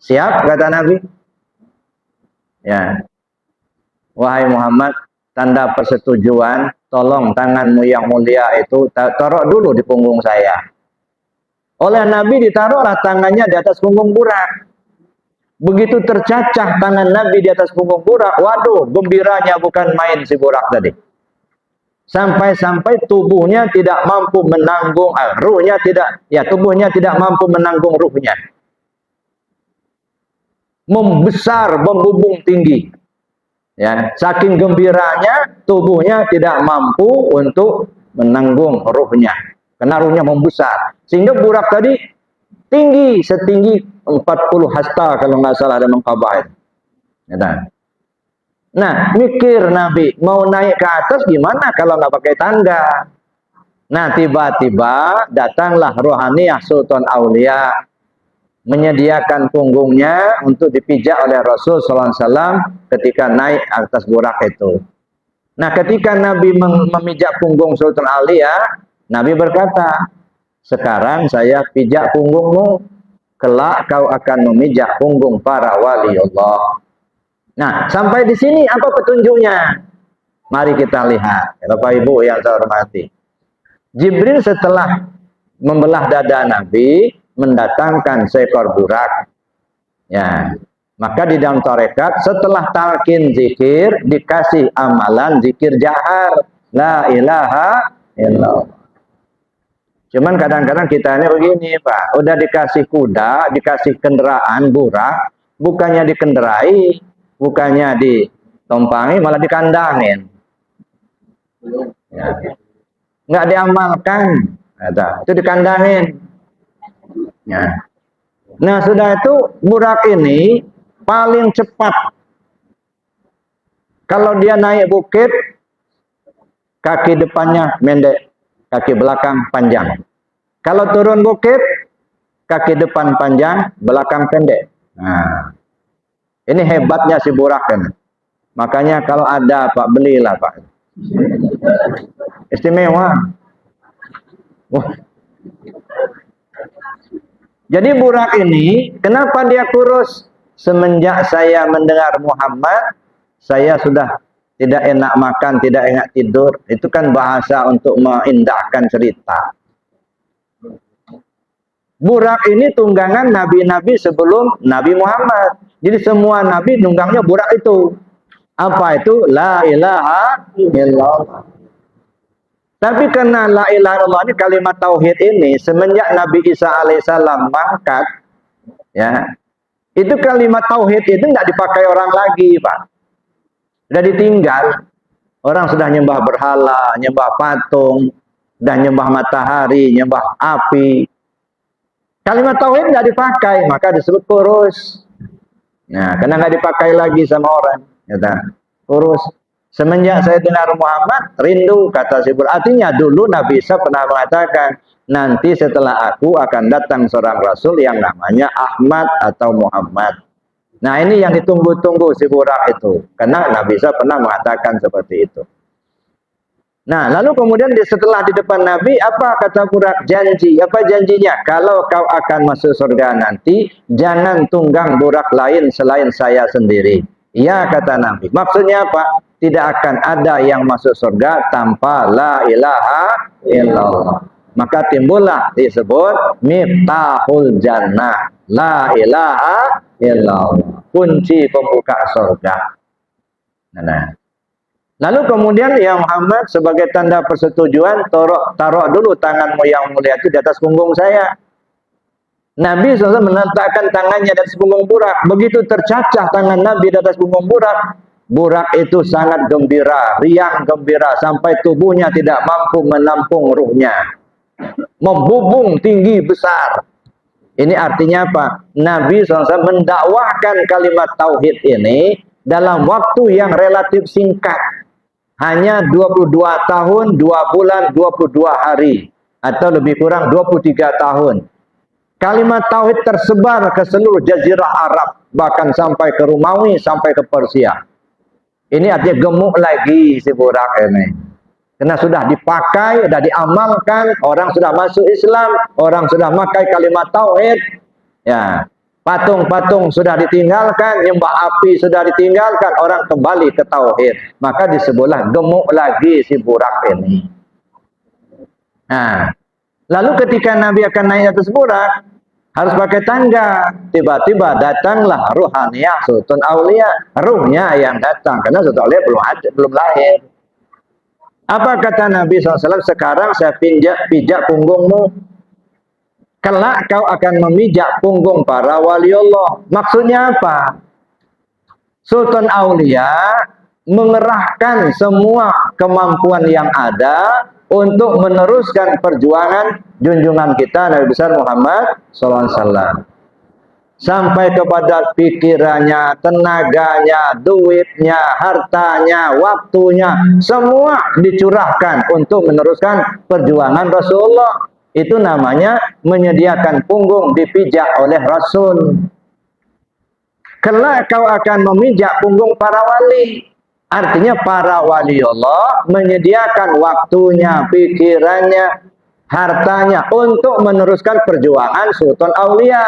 Siap, kata Nabi. Ya, wahai Muhammad, tanda persetujuan, tolong tanganmu yang mulia itu taruh dulu di punggung saya. Oleh Nabi ditaruhlah tangannya di atas punggung burak. Begitu tercacah tangan Nabi di atas punggung burak, waduh, gembiranya bukan main si burak tadi. Sampai-sampai tubuhnya tidak mampu menanggung, tubuhnya tidak mampu menanggung ruhnya. Membesar, membubung tinggi. Ya, saking gembiranya, tubuhnya tidak mampu untuk menanggung ruhnya. Karena ruhnya membesar. Sehingga burak tadi tinggi, setinggi 40 hasta kalau nggak salah ada mengkabair. Nah, mikir Nabi, mau naik ke atas gimana kalau nggak pakai tangga? Nah, tiba-tiba datanglah rohaniyah Sultan Aulia, menyediakan punggungnya untuk dipijak oleh Rasul SAW ketika naik atas burak itu. Nah, ketika Nabi memijak punggung Sultan Aulia, Nabi berkata, sekarang saya pijak punggungmu, kelak kau akan memijak punggung para wali Allah. Nah, sampai di sini apa petunjuknya? Mari kita lihat, Bapak Ibu yang saya hormati. Jibril setelah membelah dada Nabi, mendatangkan seekor burak. Ya, maka di dalam tarekat setelah talqin zikir dikasih amalan zikir jahar. La ilaha illallah. Cuman kadang-kadang kita ini begini, Pak. Udah dikasih kuda, dikasih kendaraan burak, bukannya dikendarai, bukannya ditompangi, malah dikandangin. Ya. Nggak diamalkan, itu dikandangin. Ya. Nah, sudah itu burak ini paling cepat. Kalau dia naik bukit, kaki depannya pendek, kaki belakang panjang. Kalau turun bukit, kaki depan panjang, belakang pendek. Nah, ini hebatnya si burak kan. Makanya kalau ada Pak, belilah Pak. Istimewa. Jadi burak ini, kenapa dia kurus? Semenjak saya mendengar Muhammad, saya sudah tidak enak makan, tidak enak tidur. Itu kan bahasa untuk mengindahkan cerita. Burak ini tunggangan nabi-nabi sebelum Nabi Muhammad. Jadi semua nabi tunggangnya burak itu. Apa itu? La ilaha illallah. Tapi karena la ilaha illallah ini kalimat tauhid ini semenjak Nabi Isa alaihissalam mangkat, ya, itu kalimat tauhid itu nggak dipakai orang lagi, Pak. Sudah ditinggal. Orang sudah nyembah berhala, nyembah patung, sudah nyembah matahari, nyembah api. Kalimat tauhid nggak dipakai, maka disebut kurus. Nah, karena nggak dipakai lagi sama orang, ya, kurus. Semenjak saya dengar Muhammad, rindu, kata si Burak. Artinya dulu Nabi Isa pernah mengatakan, nanti setelah aku akan datang seorang Rasul yang namanya Ahmad atau Muhammad. Nah, ini yang ditunggu-tunggu si Burak itu. Karena Nabi Isa pernah mengatakan seperti itu. Nah, lalu kemudian setelah di depan Nabi, apa kata Burak? Janji. Apa janjinya? Kalau kau akan masuk surga nanti, jangan tunggang burak lain selain saya sendiri. Iya, kata Nabi. Maksudnya apa? Tidak akan ada yang masuk surga tanpa la ilaha illallah. Maka timbullah disebut miftahul jannah. La ilaha illallah. Kunci pembuka surga. Nah. Lalu kemudian ya Muhammad sebagai tanda persetujuan, taruh dulu tanganmu yang mulia itu di atas punggung saya. Nabi SAW meletakkan tangannya di atas punggung burak. Begitu tercacah tangan Nabi di atas punggung burak, burak itu sangat gembira, riang gembira, sampai tubuhnya tidak mampu menampung ruhnya. Membubung tinggi besar. Ini artinya apa? Nabi SAW mendakwahkan kalimat tauhid ini dalam waktu yang relatif singkat. Hanya 22 tahun, 2 bulan, 22 hari. Atau lebih kurang 23 tahun. Kalimat tauhid tersebar ke seluruh jazirah Arab, bahkan sampai ke Romawi, sampai ke Persia. Ini artinya gemuk lagi si burak ini. Karena sudah dipakai, sudah diamalkan, orang sudah masuk Islam, orang sudah memakai kalimat tauhid. Ya, patung-patung sudah ditinggalkan, nyembah api sudah ditinggalkan, orang kembali ke tauhid. Maka disebutlah gemuk lagi si burak ini. Nah, lalu ketika Nabi akan naik atas burak, harus pakai tangga. Tiba-tiba datanglah ruhaniyah Sultan Aulia. Ruhnya yang datang. Karena Sultan Aulia belum lahir. Apa kata Nabi SAW? Sekarang saya pijak punggungmu. Kelak kau akan memijak punggung para wali Allah. Maksudnya apa? Sultan Aulia mengerahkan semua kemampuan yang ada untuk meneruskan perjuangan junjungan kita Nabi besar Muhammad SAW. Sampai kepada pikirannya, tenaganya, duitnya, hartanya, waktunya, semua dicurahkan untuk meneruskan perjuangan Rasulullah. Itu namanya menyediakan punggung dipijak oleh Rasul. Kelak kau akan memijak punggung para wali. Artinya para wali Allah menyediakan waktunya, pikirannya, hartanya untuk meneruskan perjuangan Sultan Aulia.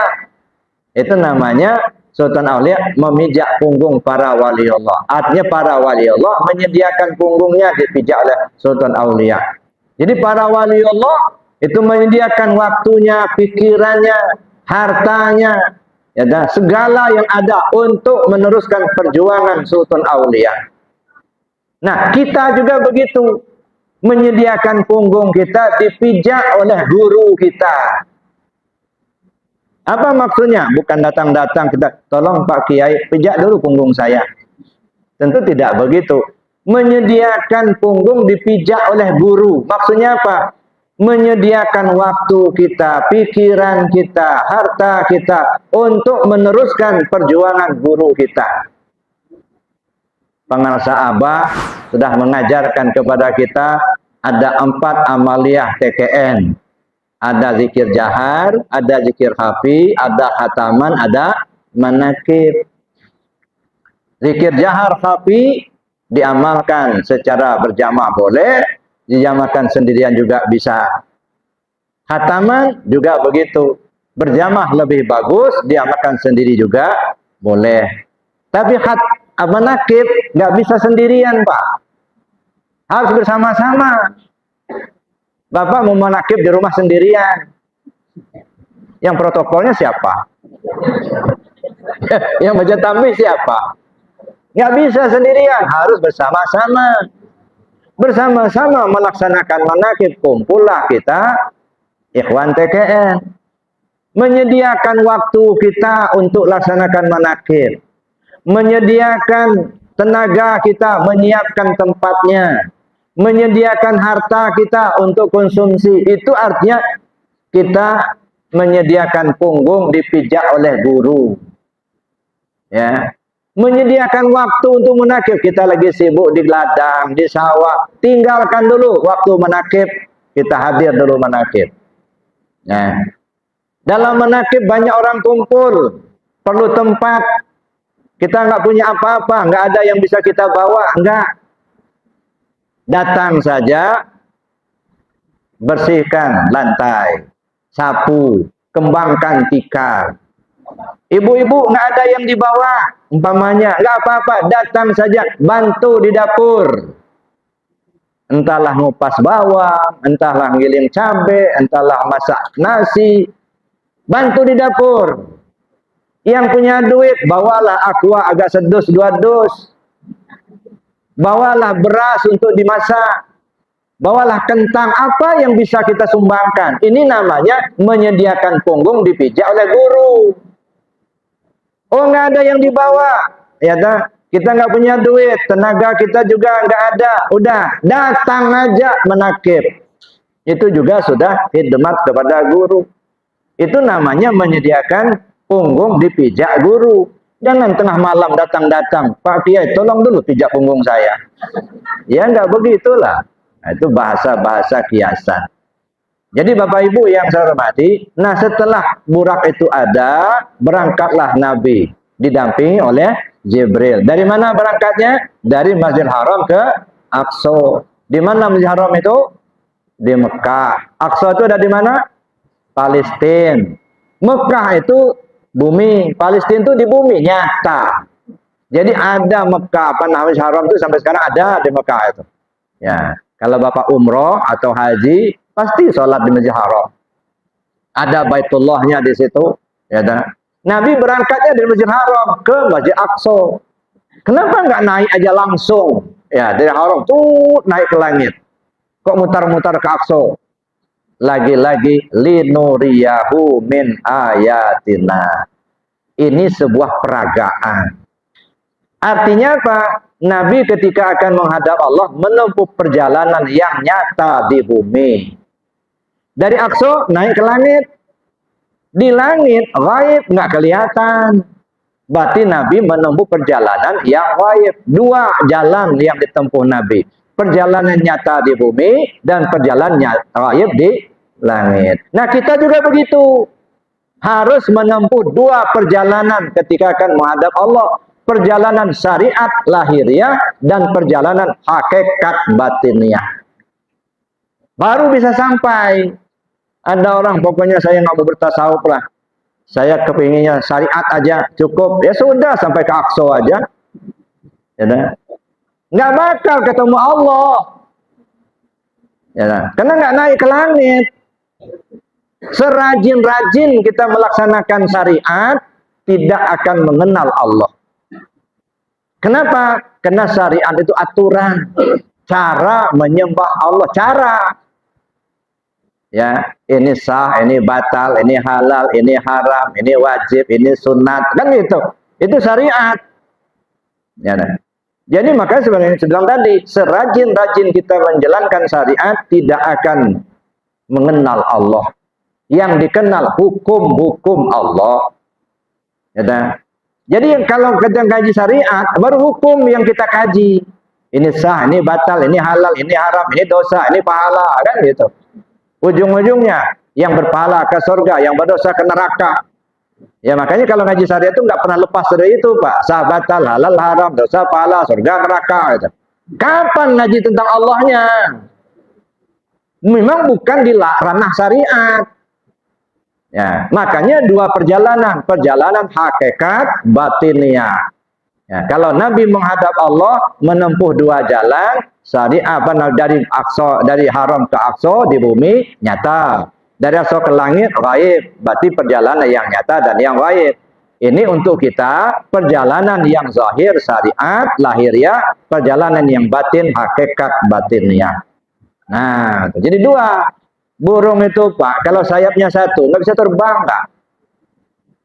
Itu namanya Sultan Aulia memijak punggung para wali Allah. Artinya para wali Allah menyediakan punggungnya dipijak oleh Sultan Aulia. Jadi para wali Allah itu menyediakan waktunya, pikirannya, hartanya, ya, dan segala yang ada untuk meneruskan perjuangan Sultan Aulia. Nah, kita juga begitu. menyediakan punggung kita dipijak oleh guru kita. Apa maksudnya? Bukan datang-datang kita, tolong Pak Kiai, pijak dulu punggung saya. Tentu tidak begitu. Menyediakan punggung dipijak oleh guru. Maksudnya apa? Menyediakan waktu kita, pikiran kita, harta kita untuk meneruskan perjuangan guru kita. Pengarsa Abah sudah mengajarkan kepada kita ada 4 amaliyah TKN. Ada zikir jahar, ada zikir khafi, ada khataman, ada manakib. Zikir jahar khafi diamalkan secara berjamaah boleh, diamalkan sendirian juga bisa. Khataman juga begitu. Berjamaah lebih bagus, diamalkan sendiri juga boleh. Tapi manakib nggak bisa sendirian, Pak. Harus bersama-sama. Bapak mau manakib di rumah sendirian. Yang protokolnya siapa? Yang baca tambaih siapa? Nggak bisa sendirian, harus bersama-sama. Bersama-sama melaksanakan manakib, kumpullah kita ikhwan TKN. Menyediakan waktu kita untuk laksanakan manakib. Menyediakan tenaga kita, menyiapkan tempatnya, menyediakan harta kita untuk konsumsi. Itu artinya kita menyediakan punggung dipijak oleh guru. Ya, menyediakan waktu untuk menakib. Kita lagi sibuk di ladang, di sawah, tinggalkan dulu waktu menakib, kita hadir dulu menakib. Nah, dalam menakib banyak orang kumpul, perlu tempat. Kita nggak punya apa-apa, nggak ada yang bisa kita bawa, enggak. Datang saja, bersihkan lantai, sapu, kembangkan tikar. Ibu-ibu nggak ada yang dibawa, umpamanya, nggak apa-apa, datang saja, bantu di dapur. Entahlah ngupas bawang, entahlah ngiling cabai, entahlah masak nasi, bantu di dapur. Yang punya duit, bawalah aqua agak sedus 2 dus. Bawalah beras untuk dimasak. Bawalah kentang, apa yang bisa kita sumbangkan. Ini namanya menyediakan punggung dipijak oleh guru. Oh, nggak ada yang dibawa. Ya, kita nggak punya duit, tenaga kita juga nggak ada. Udah, datang aja menakib. Itu juga sudah khidmat kepada guru. Itu namanya menyediakan punggung dipijak guru. Jangan tengah malam datang-datang, Pak Kiai tolong dulu pijak punggung saya. Ya nggak begitulah. Nah, itu bahasa-bahasa kiasan. Jadi Bapak Ibu yang saya hormati, nah setelah burak itu ada, berangkatlah Nabi didampingi oleh Jibril. Dari mana berangkatnya? Dari Masjidil Haram ke Aqsa. Di mana Masjidil Haram itu? Di Mekah. Aqsa itu ada di mana? Palestina. Mekah itu bumi, Palestina itu di bumi nyata. Jadi ada Mekah, apa namanya Haram itu sampai sekarang ada di Mekah itu. Ya, kalau Bapak umroh atau haji pasti sholat di Masjid Haram. Ada Baitullahnya di situ. Ya, Nabi berangkatnya dari Masjid Haram ke Masjid Aqsa. Kenapa nggak naik aja langsung? Ya, dari Haram tuh naik ke langit. Kok mutar-mutar ke Aqsa? Lagi-lagi linuriyahu min ayatina. Ini sebuah peragaan. Artinya apa? Nabi ketika akan menghadap Allah menempuh perjalanan yang nyata di bumi. Dari Aqsa naik ke langit. Di langit ghaib nggak kelihatan. Berarti Nabi menempuh perjalanan yang ghaib. 2 jalan yang ditempuh Nabi. Perjalanan nyata di bumi dan perjalanan ghaib di langit. Nah, kita juga begitu. Harus menempuh 2 perjalanan ketika akan menghadap Allah. Perjalanan syariat lahiriah dan perjalanan hakikat batiniah. Baru bisa sampai. Ada orang pokoknya saya nggak mau bertasawuf lah. Saya kepinginnya syariat aja cukup. Ya sudah sampai ke Aqsa aja. Ya, nggak bakal ketemu Allah. Ya, karena nggak naik ke langit. Serajin-rajin kita melaksanakan syariat, tidak akan mengenal Allah. Kenapa? Karena syariat itu aturan. cara menyembah Allah, cara. Ya, ini sah, ini batal, ini halal, ini haram, ini wajib, ini sunat, kan gitu. Itu syariat. Ya, nah. Jadi makanya sebenarnya saya bilang tadi, serajin-rajin kita menjalankan syariat tidak akan mengenal Allah. Yang dikenal hukum-hukum Allah. Ya, nah. Jadi kalau kita kaji syariat, baru hukum yang kita kaji. Ini sah, ini batal, ini halal, ini haram, ini dosa, ini pahala, kan gitu. Ujung-ujungnya yang berpahala ke surga, yang berdosa ke neraka. Ya makanya kalau ngaji syariat itu nggak pernah lepas dari itu, Pak. Sah, batal, halal, haram, dosa, pahala, surga, neraka. Gitu. Kapan ngaji tentang Allahnya? Memang bukan di ranah syariat. Ya, makanya dua perjalanan, perjalanan hakikat, batiniah. Ya, kalau Nabi menghadap Allah menempuh dua jalan, syariat dari haram ke aqsa di bumi nyata, dari aqsa ke langit gaib, berarti perjalanan yang nyata dan yang gaib. Ini untuk kita perjalanan yang zahir syariat lahiriah, perjalanan yang batin hakikat batiniah. Nah, jadi dua. Burung itu, Pak, kalau sayapnya satu nggak bisa terbang, nggak?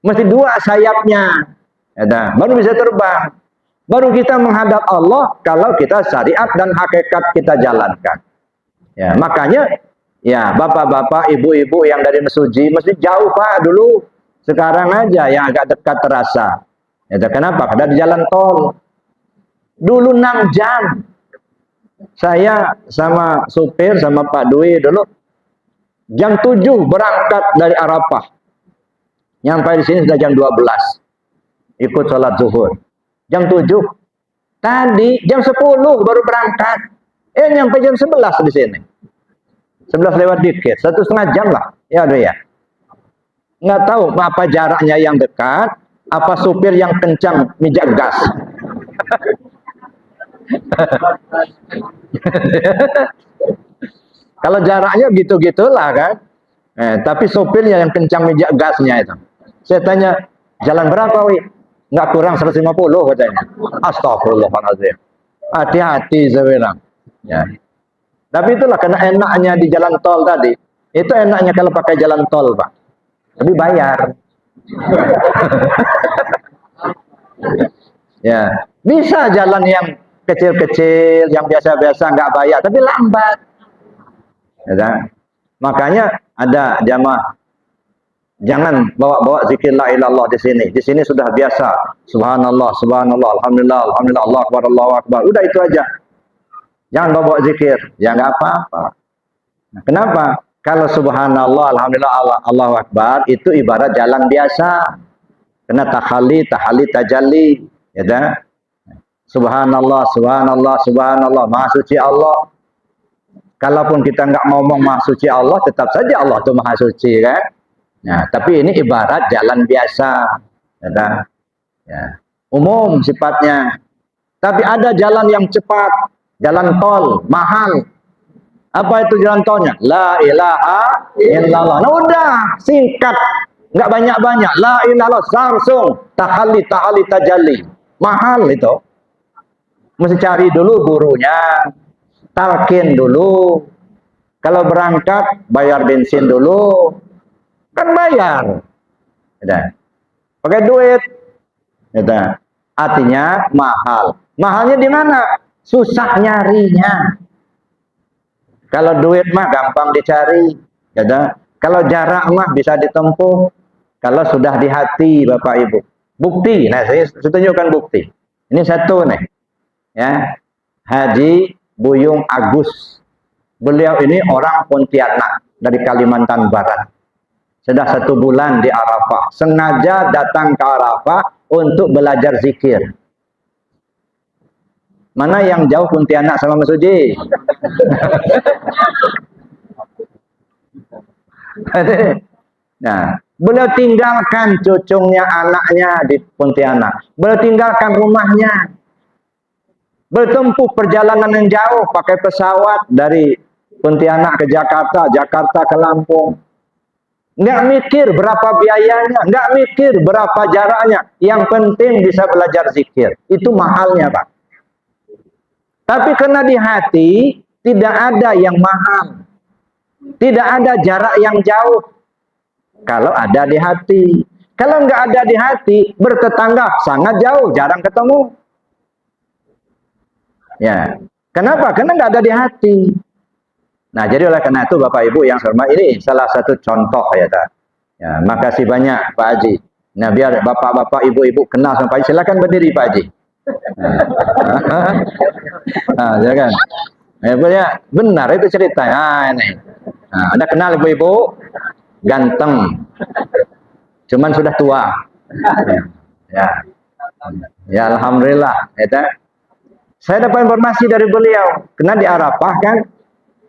Mesti dua sayapnya. Ya, baru bisa terbang. Baru kita menghadap Allah kalau kita syariat dan hakikat kita jalankan. Ya, makanya ya bapak-bapak, ibu-ibu yang dari Mesuji mesti jauh, Pak, dulu. Sekarang aja yang agak dekat terasa. Ya, kenapa? Karena di jalan tol. Dulu 6 jam. Saya sama supir sama Pak Dwi dulu jam 7 berangkat dari Arafah. Nyampai di sini sudah jam 12. Ikut sholat zuhur. Jam 7. Tadi jam 10 baru berangkat. Nyampe jam 11 di sini. 11 lewat dikit. 1,5 jam lah. Ya udah ya. Nggak tahu apa jaraknya yang dekat. Apa supir yang kencang mijak gas. Kalau jaraknya gitu-gitulah kan. Tapi supirnya yang kencang mijak gasnya itu. Saya tanya, jalan berapa, Wi? Nggak kurang 150 katanya. Astagfirullahaladzim. Hati-hati saya bilang. Ya. Tapi itulah karena enaknya di jalan tol tadi. Itu enaknya kalau pakai jalan tol, Pak. Tapi bayar. Ya, bisa jalan yang kecil-kecil, yang biasa-biasa nggak bayar, tapi lambat. Ya, makanya ada jamaah. Jangan bawa-bawa zikir la ilaha illallah di sini. Di sini sudah biasa. Subhanallah, subhanallah, alhamdulillah, alhamdulillah, Allahu akbar, Allahu akbar. Udah itu aja. Jangan bawa zikir. Ya nggak apa-apa. Nah, kenapa? Kalau subhanallah, alhamdulillah, Allahu akbar itu ibarat jalan biasa. Kena tahalli, tajalli, ya dah. Subhanallah, subhanallah, subhanallah, maha suci Allah. Kalaupun kita nggak ngomong maha suci Allah, tetap saja Allah itu maha suci, kan? Nah, tapi ini ibarat jalan biasa, ya, ya. Umum sifatnya. Tapi ada jalan yang cepat, jalan tol, mahal. Apa itu jalan tolnya? La ilaha illallah. Nah, udah, singkat, nggak banyak-banyak. La ilaha langsung, tahalli tajalli. Mahal itu. Mesti cari dulu gurunya, talqin dulu. Kalau berangkat, bayar bensin dulu. Kan bayar. Udah. Pakai duit. Udah. Artinya mahal. Mahalnya di mana? Susah nyarinya. Kalau duit mah gampang dicari. Udah. Kalau jarak mah bisa ditempuh. Kalau sudah di hati, Bapak Ibu. Bukti. Nah, saya tunjukkan bukti. Ini satu nih. Ya. Haji Buyung Agus. Beliau ini orang Pontianak dari Kalimantan Barat. Sudah 1 bulan di Arafah. Sengaja datang ke Arafah untuk belajar zikir. Mana yang jauh Pontianak sama Mesuji? Nah, beliau tinggalkan cucunya, anaknya di Pontianak. Beliau tinggalkan rumahnya. Bertempuh perjalanan yang jauh pakai pesawat dari Pontianak ke Jakarta, Jakarta ke Lampung. Nggak mikir berapa biayanya, nggak mikir berapa jaraknya. Yang penting bisa belajar zikir. Itu mahalnya, Pak. Tapi karena di hati tidak ada yang mahal. Tidak ada jarak yang jauh. Kalau ada di hati. Kalau nggak ada di hati, bertetangga sangat jauh, jarang ketemu. Ya, kenapa? Karena nggak ada di hati. Nah, jadi oleh karena itu Bapak Ibu yang hormat, ini salah satu contoh ya, tak? Ya, makasih banyak Pak Haji. Nah, biar bapak-bapak, ibu-ibu kenal sama Pak Haji, silakan berdiri Pak Haji. Nah, silakan. Ya, benar itu ceritanya. Nah, ini. Nah, Anda kenal ibu-ibu? Ganteng. Cuman sudah tua. Ya. Ya, alhamdulillah, ya. Saya dapat informasi dari beliau, karena di Arafah kan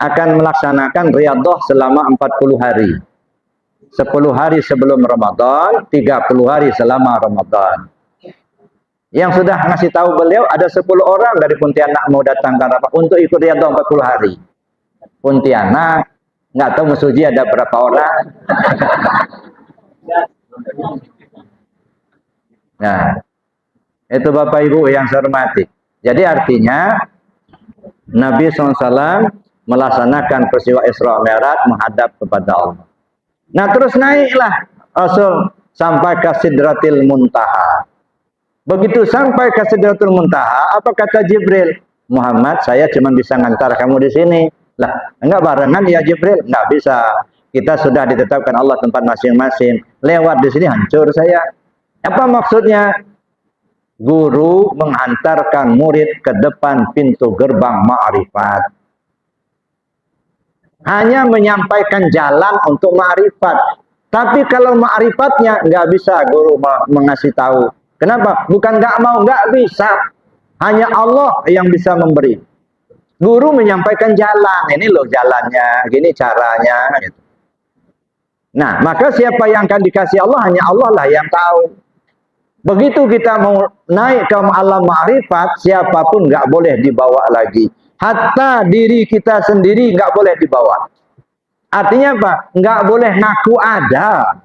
akan melaksanakan riyadhah selama 40 hari. 10 hari sebelum Ramadan, 30 hari selama Ramadan. Yang sudah ngasih tahu beliau ada 10 orang dari Pontianak mau datang ke Arafah untuk ikut riyadhah 40 hari. Pontianak, nggak tahu Mesuji ada berapa orang. Nah, itu Bapak Ibu yang saya hormati. Jadi artinya Nabi SAW melaksanakan peristiwa Isra Mi'raj menghadap kepada Allah. Nah, terus naiklah Rasul sampai ke Sidratil Muntaha. Begitu sampai ke Sidratil Muntaha, apa kata Jibril? Muhammad, saya cuma bisa ngantar kamu di sini. Lah, enggak barengan ya Jibril? Enggak bisa. Kita sudah ditetapkan Allah tempat masing-masing. Lewat di sini hancur saya. Apa maksudnya? Guru menghantarkan murid ke depan pintu gerbang ma'rifat. Hanya menyampaikan jalan untuk ma'rifat. Tapi kalau ma'rifatnya nggak bisa guru mengasih tahu. Kenapa? Bukan nggak mau, nggak bisa. Hanya Allah yang bisa memberi. Guru menyampaikan jalan. Ini loh jalannya, gini caranya. Gitu. Nah, maka siapa yang akan dikasih Allah, hanya Allah lah yang tahu. Begitu kita mau naik ke alam ma'rifat, siapapun nggak boleh dibawa lagi. Hatta diri kita sendiri nggak boleh dibawa. Artinya apa? Nggak boleh ngaku ada.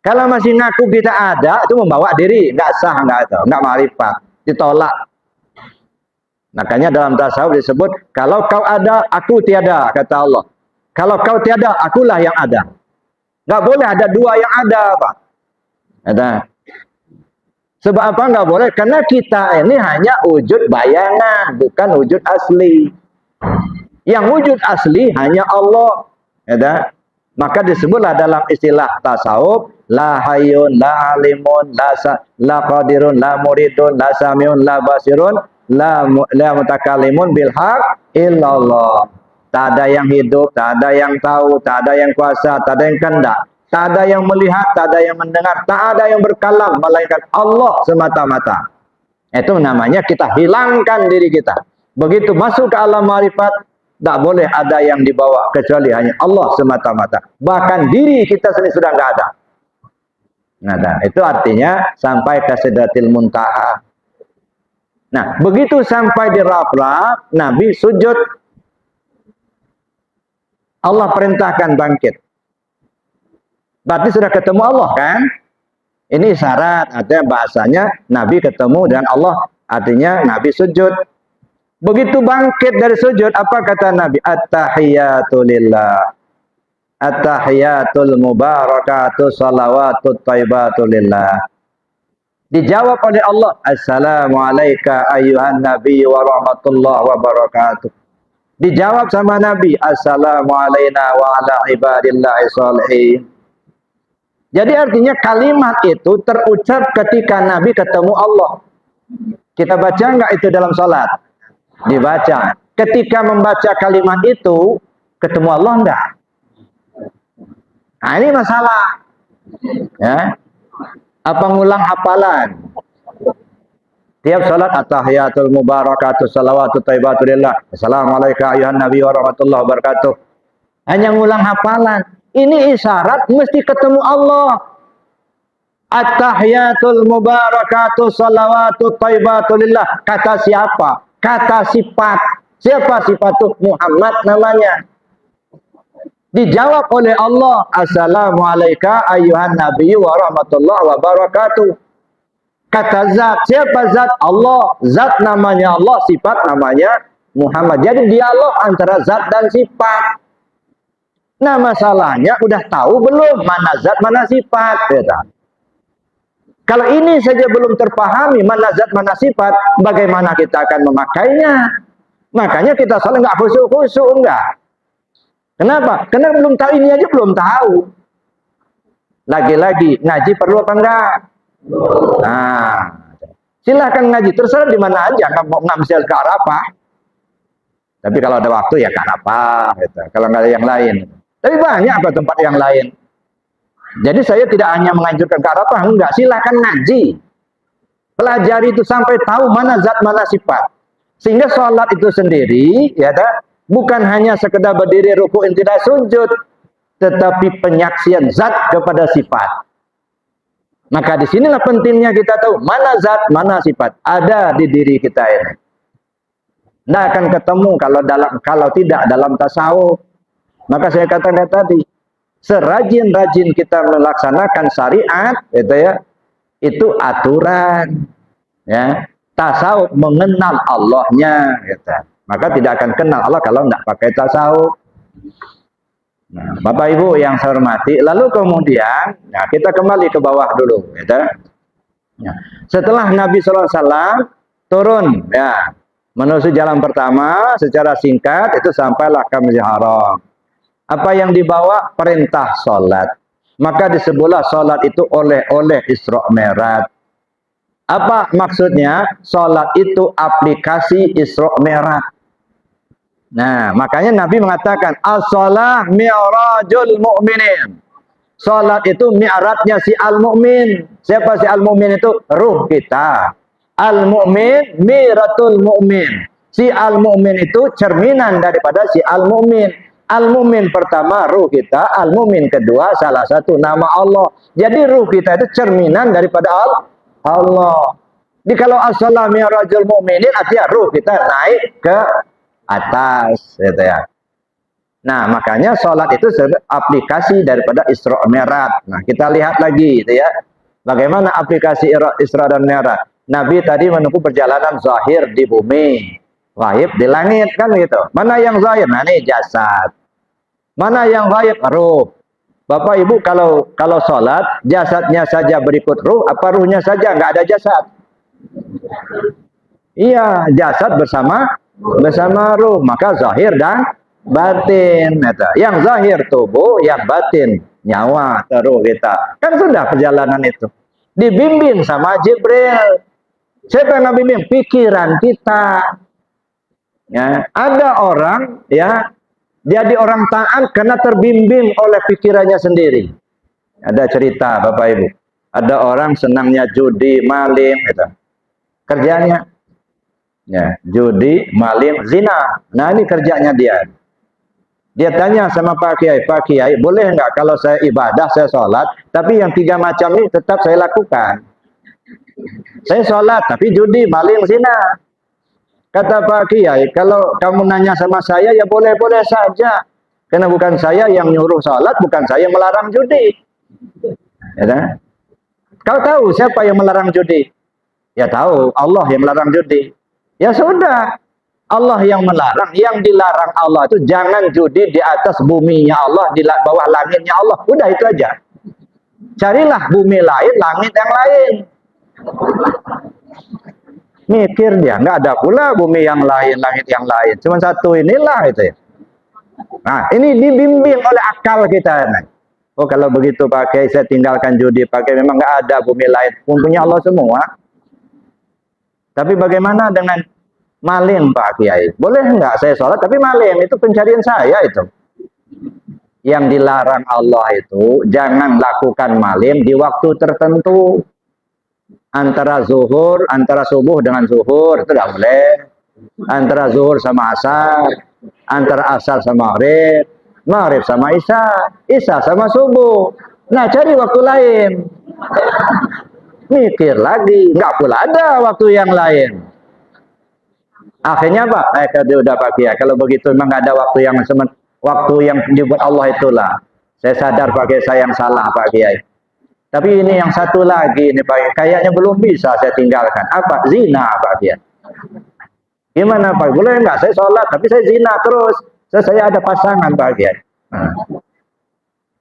Kalau masih ngaku kita ada, itu membawa diri. Nggak sah, nggak ma'rifat. Ditolak. Makanya dalam tasawuf disebut, kalau kau ada, aku tiada, kata Allah. Kalau kau tiada, akulah yang ada. Nggak boleh ada dua yang ada, Pak. Ada. Sebab apa nggak boleh? Karena kita ini hanya wujud bayangan, bukan wujud asli. Yang wujud asli hanya Allah. Ya, maka disebutlah dalam istilah tasawuf, la hayyun, la alimun, la qadirun, la muridun, la samiun, la basirun, la mutakallimun bil haq illallah. Tak ada yang hidup, tak ada yang tahu, tak ada yang kuasa, tak ada yang kehendak. Tak ada yang melihat, tak ada yang mendengar, tak ada yang berkalam, melainkan Allah semata-mata. Itu namanya kita hilangkan diri kita. Begitu masuk ke alam ma'rifat, tak boleh ada yang dibawa, kecuali hanya Allah semata-mata. Bahkan diri kita sendiri sudah nggak ada. Nah, itu artinya sampai ke Sidratil Muntaha. Nah, begitu sampai di Arafah, Nabi sujud. Allah perintahkan bangkit. Berarti sudah ketemu Allah kan? Ini syarat, artinya bahasanya Nabi ketemu dengan Allah, artinya Nabi sujud. Begitu bangkit dari sujud, apa kata Nabi? At-tahiyatu lillah. At-tahiyatul mubarakatuh salawatut taibatu lillah. Dijawab oleh Allah, Assalamualaikum ayyuhan nabi wa rahmatullahi wa barakatuh. Dijawab sama Nabi, Assalamualaikum wa ala ibadillahi sholihin. Jadi artinya kalimat itu terucap ketika Nabi ketemu Allah. Kita baca enggak itu dalam salat? Dibaca. Ketika membaca kalimat itu, ketemu Allah enggak? Nah, ini masalah. Ya. Apa ngulang hafalan? Tiap salat at-tahiyatul mubarakatuh salawatut thayyibatu lillah. Assalamualaikum ayuhan nabi wa rahmatullahi wabarakatuh. Hanya ngulang hafalan. Ini isyarat mesti ketemu Allah. At-tahiyatul mubarakatuh salawatut thayyibatu lillah. Kata siapa? Kata sifat. Siapa sifat itu? Muhammad namanya. Dijawab oleh Allah, Assalamualaikum ayyuhan nabi wa rahmatullahi wabarakatuh. Kata zat, siapa zat? Allah. Zat namanya Allah, sifat namanya Muhammad. Jadi dialog antara zat dan sifat. Nah masalahnya udah tahu belum mana zat mana sifat? Gitu. Kalau ini saja belum terpahami mana zat mana sifat, bagaimana kita akan memakainya? Makanya kita salah nggak khusyuk-khusyuk enggak. Kenapa? Karena belum tahu, ini aja belum tahu. Lagi-lagi ngaji perlu apa enggak? Nah, silahkan ngaji terserah di mana aja, mau ngambil ke Arafah. Tapi kalau ada waktu ya ke Arafah, gitu. Kalau nggak ada yang lain. Tapi banyak apa tempat yang lain. Jadi saya tidak hanya menganjurkan ke Arafah, enggak, silahkan ngaji. Pelajari itu sampai tahu mana zat mana sifat. Sehingga sholat itu sendiri, ya, bukan hanya sekedar berdiri ruku'in tidak sujud, tetapi penyaksian zat kepada sifat. Maka disinilah pentingnya kita tahu mana zat, mana sifat ada di diri kita ini. Tidak akan ketemu kalau tidak dalam tasawuf. Maka saya katakan tadi, serajin-rajin kita melaksanakan syariat, gitu ya, itu aturan. Ya, tasawuf mengenal Allahnya, gitu. Maka tidak akan kenal Allah kalau tidak pakai tasawuf. Nah, Bapak Ibu yang saya hormati, lalu kemudian, nah kita kembali ke bawah dulu, gitu. Ya. Setelah Nabi SAW turun, ya, menuju jalan pertama, secara singkat itu sampailah ke Masjidil Haram. Apa yang dibawa? Perintah sholat. Maka disebutlah sholat itu oleh Isra Mi'raj. Apa maksudnya? Sholat itu aplikasi Isra Mi'raj. Nah, makanya Nabi mengatakan as-shalah mi'rajul mu'minin. Salat itu mi'rajnya si al-mu'min. Siapa si al-mu'min itu? Ruh kita. Al-mu'min miratul mu'min. Si al-mu'min itu cerminan daripada si al-mu'min. Al-mu'min pertama ruh kita, al-mu'min kedua salah satu nama Allah. Jadi ruh kita itu cerminan daripada Allah. Jadi kalau as-shalah mi'rajul mu'minin artinya ruh kita naik ke atas, gitu ya. Nah, makanya sholat itu aplikasi daripada Isra Mi'raj. Nah, kita lihat lagi, gitu ya. Bagaimana aplikasi Isra dan Mi'raj? Nabi tadi menempuh perjalanan zahir di bumi, ghaib di langit, kan gitu. Mana yang zahir? Nah, ini jasad. Mana yang ghaib? Ruh. Bapak Ibu kalau sholat, jasadnya saja berikut ruh, apa ruhnya saja nggak ada jasad? Iya, jasad bersama ruh, maka zahir dan batin. Yang zahir tubuh, yang batin nyawa, ruh kita. Kan sudah perjalanan itu. Dibimbing sama Jibril. Siapa yang bimbing? Pikiran kita. Ya, ada orang ya jadi orang taat karena terbimbing oleh pikirannya sendiri. Ada cerita Bapak Ibu. Ada orang senangnya judi, maling, gitu. Kerjanya ya, judi, maling, zina. Nah, ini kerjanya dia. Dia tanya sama Pak Kiai, boleh nggak kalau saya ibadah, saya sholat, tapi yang 3 macam ini tetap saya lakukan. Saya sholat, tapi judi, maling, zina. Kata Pak Kiai, kalau kamu nanya sama saya, ya boleh-boleh saja. Karena bukan saya yang nyuruh sholat, bukan saya yang melarang judi. Ya, kan? Kau tahu siapa yang melarang judi? Ya tahu, Allah yang melarang judi. Ya sudah, Allah yang melarang, yang dilarang Allah itu jangan judi di atas buminya Allah, di bawah langitnya Allah. Udah itu aja. Carilah bumi lain, langit yang lain. Mikir dia, nggak ada pula bumi yang lain, langit yang lain. Cuma satu inilah itu ya. Nah, ini dibimbing oleh akal kita. Oh kalau begitu pakai saya tinggalkan judi, pakai memang nggak ada bumi lain, punya Allah semua. Tapi bagaimana dengan maling Pak Kiai? Boleh nggak saya sholat tapi maling? Itu pencarian saya itu. Yang dilarang Allah itu jangan lakukan maling di waktu tertentu. Antara zuhur, antara subuh dengan zuhur itu tidak boleh. Antara zuhur sama asar, antara asar sama maghrib, maghrib sama isya, isya sama subuh. Nah cari waktu lain. Mikir lagi, nggak pula ada waktu yang lain. Akhirnya Pak, udah Pak Kiai, kalau begitu memang nggak ada waktu yang dibuat Allah itulah. Saya sadar Pak Kiai saya yang salah Pak Kiai. Tapi ini yang satu lagi ini Pak, kayaknya belum bisa saya tinggalkan. Apa? Zina Pak Kiai. Gimana Pak? Boleh enggak? Saya sholat tapi saya zina terus. Saya ada pasangan Pak Kiai. Nah,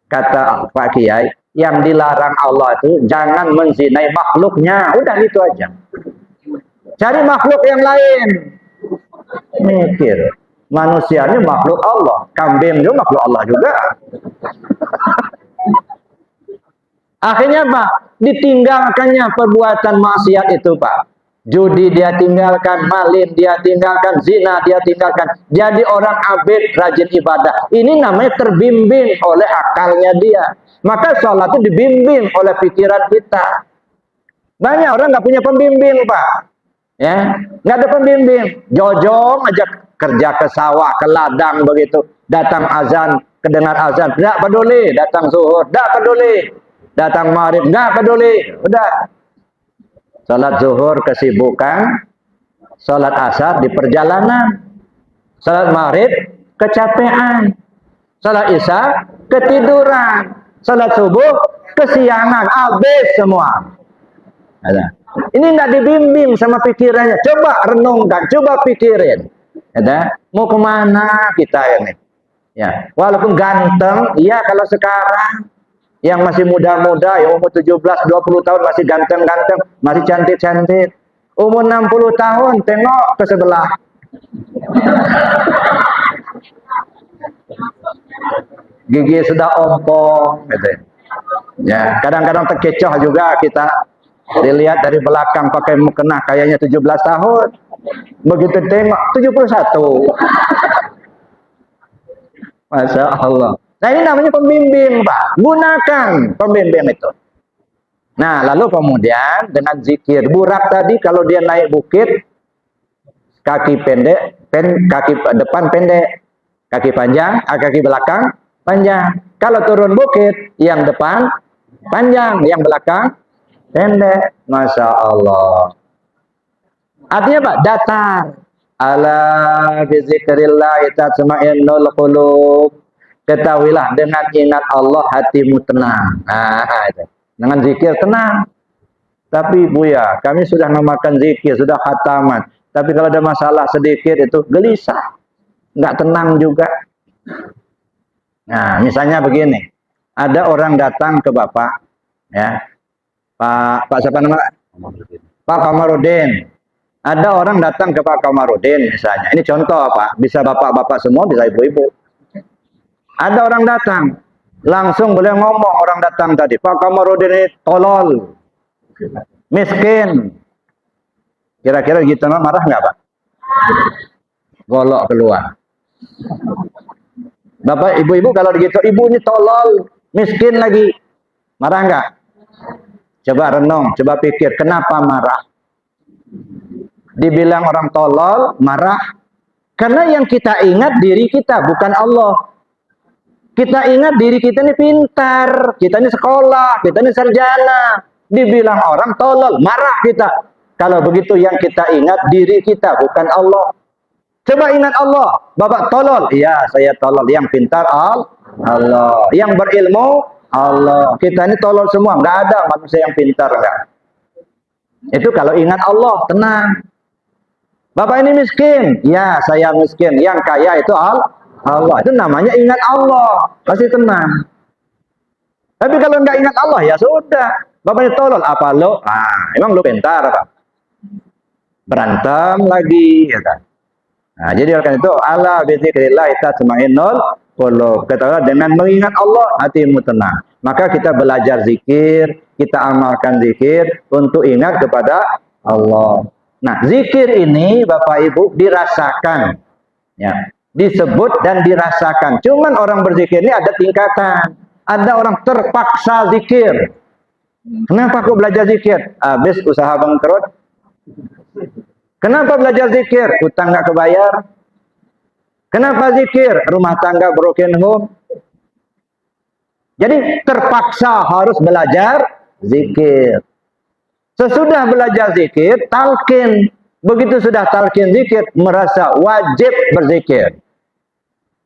kata Pak Kiai, yang dilarang Allah itu jangan menzinai makhluknya. Udah gitu aja. Cari makhluk yang lain. Mikir. Manusianya makhluk Allah. Kambing juga makhluk Allah juga. Akhirnya Pak, ditinggalkannya perbuatan maksiat itu Pak. Judi dia tinggalkan, malin dia tinggalkan, zina dia tinggalkan. Jadi orang abid, rajin ibadah. Ini namanya terbimbing oleh akalnya dia. Maka sholat itu dibimbing oleh pikiran kita. Banyak orang nggak punya pembimbing Pak. Ya, nggak ada pembimbing. Jojong aja kerja ke sawah, ke ladang begitu. Datang azan, kedengar azan, nggak peduli. Datang zuhur, nggak peduli. Datang maghrib, nggak peduli. Udah. Salat zuhur kesibukan, salat asar di perjalanan, salat maghrib kecapean, salat isya ketiduran, salat subuh kesiangan, habis semua. Ada. Ini nggak dibimbing sama pikirannya. Coba renungkan, coba pikirin. Ada. Mau kemana kita ini? Ya, walaupun ganteng, iya kalau sekarang yang masih muda-muda, yang umur 17-20 tahun masih ganteng-ganteng, masih cantik-cantik. Umur 60 tahun, tengok ke sebelah. Gigi sudah ompong, gitu. Ya, kadang-kadang terkecoh juga kita. Dilihat dari belakang pakai mukena kayaknya 17 tahun. Begitu tengok 71. Masya Allah. Nah ini namanya pembimbing Pak. Gunakan pembimbing itu. Nah lalu kemudian dengan zikir. Burak tadi kalau dia naik bukit, kaki pendek, kaki depan pendek, kaki panjang, kaki belakang panjang. Kalau turun bukit, yang depan panjang, yang belakang pendek. Masya Allah. Artinya Pak, datar. Ala bizikrillah tatma'innul qulub. Ketahuilah dengan ingat Allah hatimu tenang. Nah, itu. Dengan zikir tenang. Tapi Buya, kami sudah memakan zikir, sudah khataman. Tapi kalau ada masalah sedikit itu gelisah. Nggak tenang juga. Nah, misalnya begini. Ada orang datang ke Bapak. Ya. Pak siapa nama? Pak Kamarudin. Ada orang datang ke Pak Kamarudin misalnya. Ini contoh Pak. Bisa bapak-bapak semua, bisa ibu-ibu. Ada orang datang, langsung boleh ngomong orang datang tadi, Pak Kamarudin ini tolol, miskin. Kira-kira gitu marah nggak Pak? Golok keluar. Bapak, ibu-ibu kalau begitu, ibu ini tolol, miskin lagi, marah nggak? Coba renung, coba pikir, kenapa marah? Dibilang orang tolol, marah. Karena yang kita ingat diri kita, bukan Allah. Kita ingat diri kita ini pintar, kita ini sekolah, kita ini sarjana. Dibilang orang tolol, marah kita. Kalau begitu yang kita ingat diri kita, bukan Allah. Coba ingat Allah. Bapak tolol, iya saya tolol. Yang pintar Allah. Yang berilmu Allah. Kita ini tolol semua, nggak ada manusia yang pintar enggak. Itu kalau ingat Allah, tenang. Bapak ini miskin, ya saya miskin. Yang kaya itu Allah. Itu namanya ingat Allah, pasti tenang. Tapi kalau nggak ingat Allah ya sudah. Bapaknya tolol, apa lo? Emang lo pintar Pak? Berantem lagi, ya kan? Nah, jadi oleh itu ala bizikrillah tatma'innul qulub. Katakanlah dengan mengingat Allah hatimu tenang. Maka kita belajar zikir, kita amalkan zikir untuk ingat kepada Allah. Nah, zikir ini Bapak Ibu dirasakan, ya, disebut dan dirasakan. Cuman orang berzikir ini ada tingkatan. Ada orang terpaksa zikir. Kenapa kok belajar zikir? Habis usaha bangkrut. Kenapa belajar zikir? Utang nggak kebayar. Kenapa zikir? Rumah tangga broken home. Jadi terpaksa harus belajar zikir. Sesudah belajar zikir, talqin. Begitu sudah talqin zikir, merasa wajib berzikir.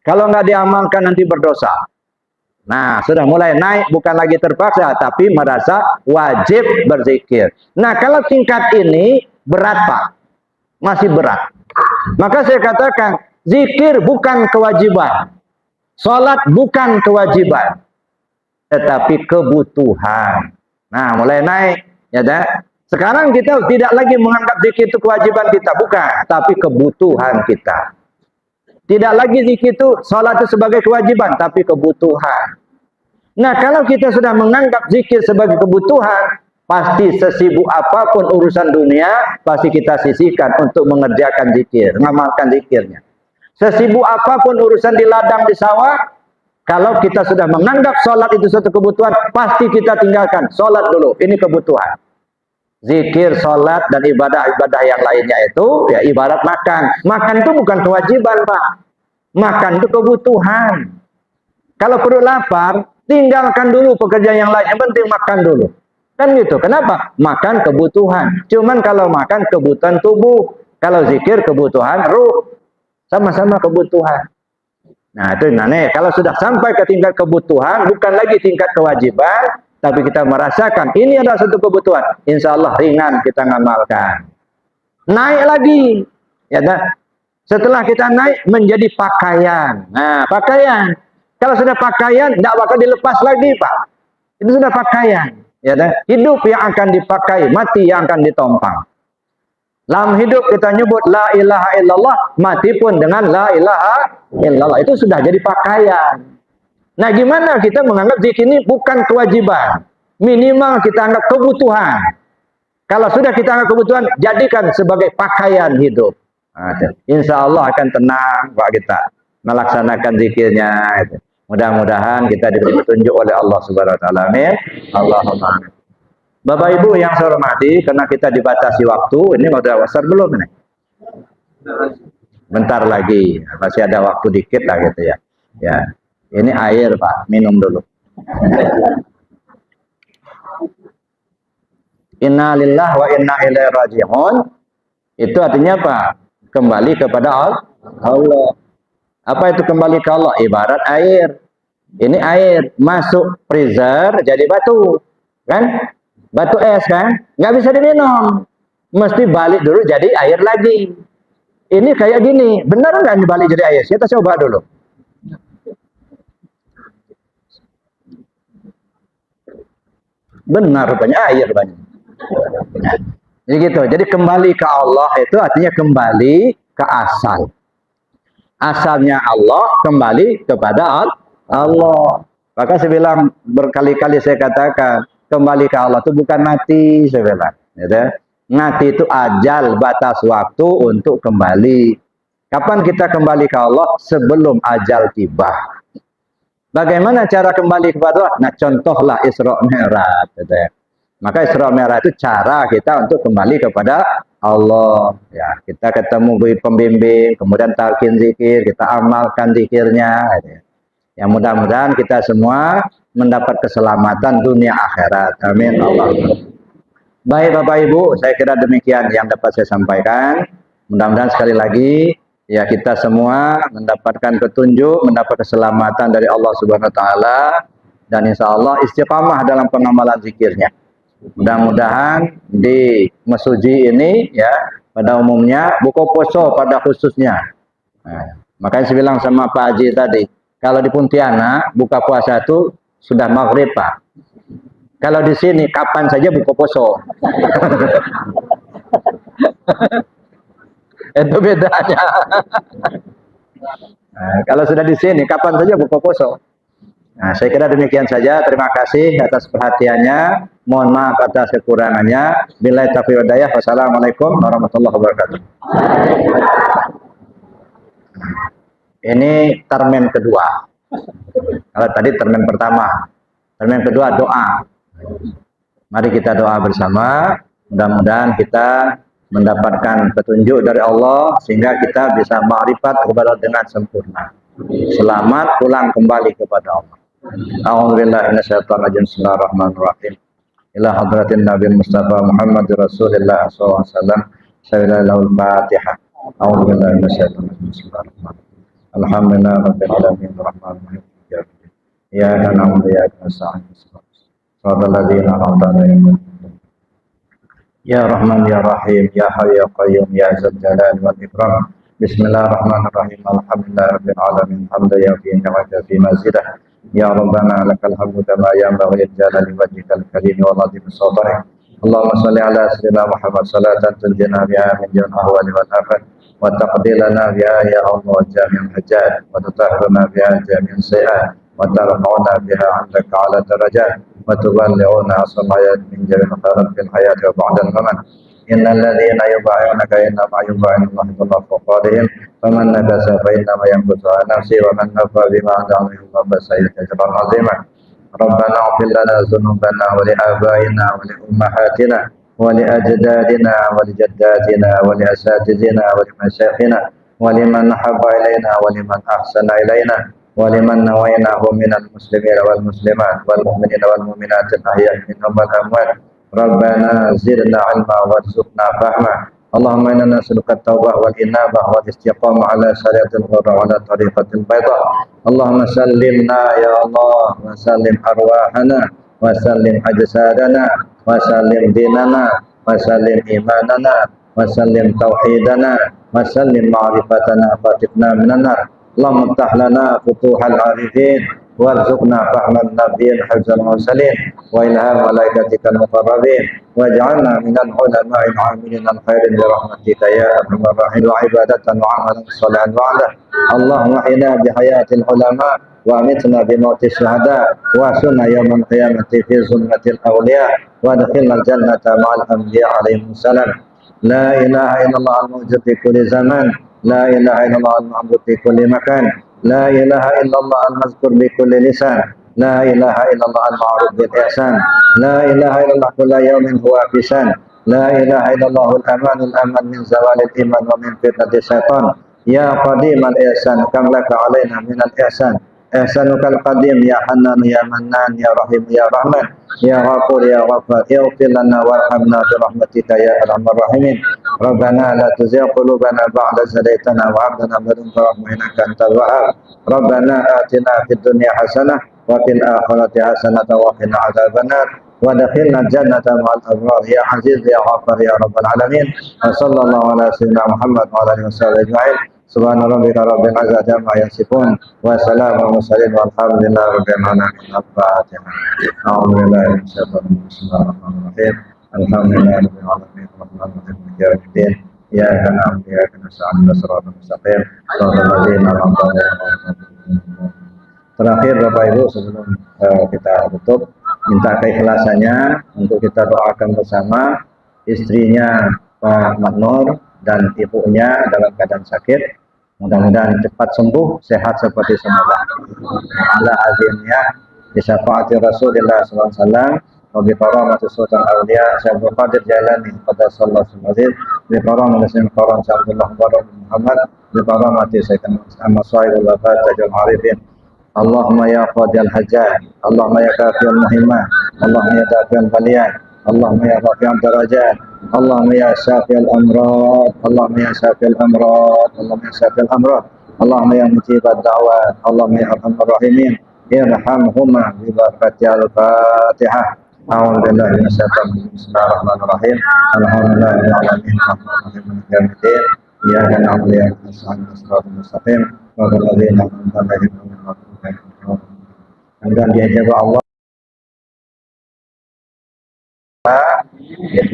Kalau nggak diamalkan nanti berdosa. Nah, sudah mulai naik, bukan lagi terpaksa, tapi merasa wajib berzikir. Nah, kalau tingkat ini berat Pak, masih berat. Maka saya katakan, zikir bukan kewajiban, sholat bukan kewajiban, tetapi kebutuhan. Nah, mulai naik, ya dah. Sekarang kita tidak lagi menganggap zikir itu kewajiban kita, bukan, tapi kebutuhan kita. Tidak lagi zikir itu, sholat itu sebagai kewajiban, tapi kebutuhan. Nah, kalau kita sudah menganggap zikir sebagai kebutuhan, pasti sesibuk apapun urusan dunia, pasti kita sisihkan untuk mengerjakan zikir, mengamalkan zikirnya. Sesibuk apapun urusan di ladang, di sawah, kalau kita sudah menganggap sholat itu suatu kebutuhan, pasti kita tinggalkan. Sholat dulu, ini kebutuhan. Zikir, sholat, dan ibadah-ibadah yang lainnya itu, ya ibarat makan. Makan itu bukan kewajiban, Pak. Makan itu kebutuhan. Kalau perut lapar, tinggalkan dulu pekerjaan yang lain. Yang penting makan dulu. Kan gitu. Kenapa? Makan kebutuhan. Cuman kalau makan kebutuhan tubuh. Kalau zikir kebutuhan ruh. Sama-sama kebutuhan. Nah, itu kalau sudah sampai ke tingkat kebutuhan, bukan lagi tingkat kewajiban, tapi kita merasakan ini adalah satu kebutuhan. Insya Allah ringan kita ngamalkan. Naik lagi. Ya, nah, setelah kita naik menjadi pakaian. Nah, pakaian. Kalau sudah pakaian, tidak bakal dilepas lagi, Pak. Itu sudah pakaian. Ya, nah, hidup yang akan dipakai, mati yang akan ditompang. Dalam hidup kita nyebut la ilaha illallah, mati pun dengan la ilaha illallah. Itu sudah jadi pakaian. Nah, gimana kita menganggap zikir ini bukan kewajiban. Minimal kita anggap kebutuhan. Kalau sudah kita anggap kebutuhan, jadikan sebagai pakaian hidup. Nah, insya Allah akan tenang Pak kita melaksanakan zikirnya. Mudah-mudahan kita diberi petunjuk oleh Allah Subhanahu Wa Taala. Amin. Allahumma. Bapak Ibu yang saya hormati, karena kita dibatasi waktu, ini udah wasar belum ini? Bentar lagi, masih ada waktu dikit lah gitu ya. Ya, ini air Pak, minum dulu. Inna lillahi wa inna ilaihi raji'un. Itu artinya apa? Kembali kepada Allah. Apa itu kembali ke Allah? Ibarat air. Ini air masuk freezer jadi batu, kan? Batu es kan, nggak bisa diminum, mesti balik dulu jadi air lagi. Ini kayak gini, benar nggak dibalik jadi air? Kita coba dulu. Benar rupanya air banyak. Nah, jadi gitu. Jadi kembali ke Allah itu artinya kembali ke asal. Asalnya Allah, kembali kepada Allah. Maka saya bilang berkali-kali saya katakan, kembali ke Allah itu bukan mati, saya bilang. Ya, mati itu ajal, batas waktu untuk kembali. Kapan kita kembali ke Allah? Sebelum ajal tiba. Bagaimana cara kembali kepada Allah? Nah, contohlah Isra Mi'raj. Ya. Maka Isra Mi'raj itu cara kita untuk kembali kepada Allah. Ya, kita ketemu pembimbing, kemudian talqin zikir, kita amalkan zikirnya. Ya. Yang mudah-mudahan kita semua mendapat keselamatan dunia akhirat. Amin. Allah. Baik Bapak Ibu, saya kira demikian yang dapat saya sampaikan. Mudah-mudahan sekali lagi ya kita semua mendapatkan petunjuk, mendapat keselamatan dari Allah Subhanahu Wa Taala, dan insya Allah istiqamah dalam pengamalan zikirnya. Mudah-mudahan di Mesuji ini ya pada umumnya buka puasa pada khususnya. Nah, makanya saya bilang sama Pak Haji tadi, kalau di Pontianak buka puasa itu sudah maghrib Pak. Kalau di sini kapan saja buka puasa. Itu bedanya. Nah, kalau sudah di sini kapan saja buka puasa. Nah, saya kira demikian saja. Terima kasih atas perhatiannya. Mohon maaf atas kekurangannya. Billahi taufiq wal hidayah. Wassalamualaikum warahmatullahi wabarakatuh. Ini termen kedua. Kalau tadi termen pertama, termen kedua doa. Mari kita doa bersama. Mudah-mudahan kita mendapatkan petunjuk dari Allah sehingga kita bisa ma'rifat kepada dengan sempurna. Selamat pulang kembali kepada Allah. A'udzubillahi minasyaitonir rajim. Bismillahirrahmanirrahim. Ila hadratin Nabi Mustafa Muhammad Rasulullah sallallahu alaihi wasallam. Bismillahirrahmanirrahim. Al-Fatihah. A'udzubillahi minasyaitonir rajim. Bismillahirrahmanirrahim. Alhamdulillah rabbil alamin arrahmanir rahim. إياك نعبد وإياك نستعين صراط الذين أنعمت عليهم يا رحمن يا رحيم يا حي يا قيوم يا ذا الجلال والإكرام بسم الله الرحمن الرحيم الحمد لله رب العالمين حمدا يوفي نعمك في مزيده يا ربنا لك الحمد كما ينبغي لجلال وجهك الكريم وعظيم سلطانك اللهم صل على سيدنا محمد صلاة تنجينا بها من جميع الأهوال والآفات وتقضي لنا بها يا الله جميع الحاجات وتطهرنا بها جميع السيئات وترفعنا بها عندك على الدرجات وتبلغنا الصلاة من جميع الخيرات في الحياة وبعد الممات إن الذين يبايعونك إنما يبايعون الله يد الله فوق أيديهم فمن نكث فإنما ينكث على نفسه ومن نفى بما أنزل الله فسيؤتى أجرا عظيما ربنا اغفر لنا ذنوبنا ولآبائنا ولأمهاتنا ولأجدادنا ولجداتنا ولأساتذتنا ولمشايخنا ولمن أحب إلينا ولمن أحسن إلينا ولمن نويناه من المسلمين والمسلمات والمؤمنين والمؤمنات الأحياء منهم والأموات ربنا زدنا علما وارزقنا فهما اللهم إنا نسألك التوبة والإنابة والاستقامة على شريعة الغر وعلى طريقة البيضاء اللهم سلمنا يا الله وسلم أرواحنا وسلم أجسادنا وسلم ديننا وسلم إيماننا وسلم توحيدنا وسلم معرفتنا فاتقنا من النار اللهم افتح لنا فتوح العارفين وارزقنا فهم النبيين حفظ المرسلين وإلهام ملائكتك المقربين واجعلنا من العلماء العاملين الخير برحمتك يا أرحم الراحمين وعبادة وعملا صالحا وعلا اللهم احينا بحياة العلماء وامتنا بموت الشهداء واسنا يوم القيامة في زمرة الأولياء وادخلنا الجنة مع الأنبياء عليهم السلام لا إله إلا الله الموجود في كل زمان لا إله إلا الله المعبود في كل مكان لا إله إلا الله المذكور بكل لسان لا إله إلا الله المعروف بالإحسان لا إله إلا الله كل يوم هو في شان لا إله إلا الله الأمان من زوال الإيمان ومن فتنة الشيطان يا قديم الإحسان كم لك علينا من الإحسان إحسانك القديم يا حنان يا منان يا رحيم يا رحمن يا غفور يا غفار اغفر لنا وارحمنا برحمتك يا أرحم الراحمين ربنا لا تزغ قلوبنا بعد إذ هديتنا وهب لنا من لدنك رحمة إنك أنت الوهاب ربنا آتنا في الدنيا حسنة وفي الآخرة حسنة وقنا عذاب النار وادخلنا الجنة مع الأبرار يا عزيز يا غفار يا رب العالمين وصلى الله على سيدنا محمد وعلى آله وصحبه أجمعين سبحان ربك رب العزة عما يصفون وسلام على المرسلين والحمد لله رب العالمين الفاتحة أعوذ بالله من الشيطان الرجيم بسم الله الرحمن الرحيم الحمد لله رب العالمين الرحمن الرحيم مالك يوم الدين إياك نعبد وإياك نستعين اهدنا الصراط المستقيم صراط الذين أنعمت عليهم غير المغضوب. Terakhir Bapak Ibu sebelum kita tutup, minta keikhlasannya untuk kita doakan bersama istrinya Pak Maknur dan ibunya dalam keadaan sakit. Mudah-mudahan cepat sembuh, sehat seperti semula. Ala azimnya bisyafaati Rasulullah SAW wa bi karamati sultan awliya Syaikhul Qadir Jailani pada sallallahu alaihi wasallam bi karamati Sayyidina Qaram Abdullah Muhammad bi karamati Sayyidina Ahmad Sahibul Wafat Tajul Arifin Allahumma ya qadiyal hajat Allahumma ya kafiyal muhimmat Allahumma ya dafiyal baliyat Allahumma ya rafi'al darajat Allahumma ya syafiyal amrad Allahumma ya syafiyal amrad Allahumma ya syafiyal amrad Allahumma ya mujibad da'wat Allahumma ya arhamar rahimin irhamhuma bi barakati al-fatihah a'udzu billahi minasyaitonir rajim bismillahirrahmanirrahim alhamdulillahi rabbil alamin arrahmanir rahim maliki yaumiddin iyyaka na'budu wa iyyaka nasta'in ihdinas siratal mustaqim siratal ladzina an'amta 'alaihim ghairil maghdubi 'alaihim waladdallin dan dijaga Allah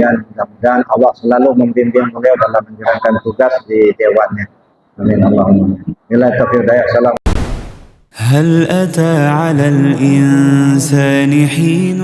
dan mudah-mudahan Allah selalu membimbing beliau dalam menjalankan tugas di dewannya. Amin Allahumma. Bila taufiq hidayah salam. هل أتى على الإنسان حين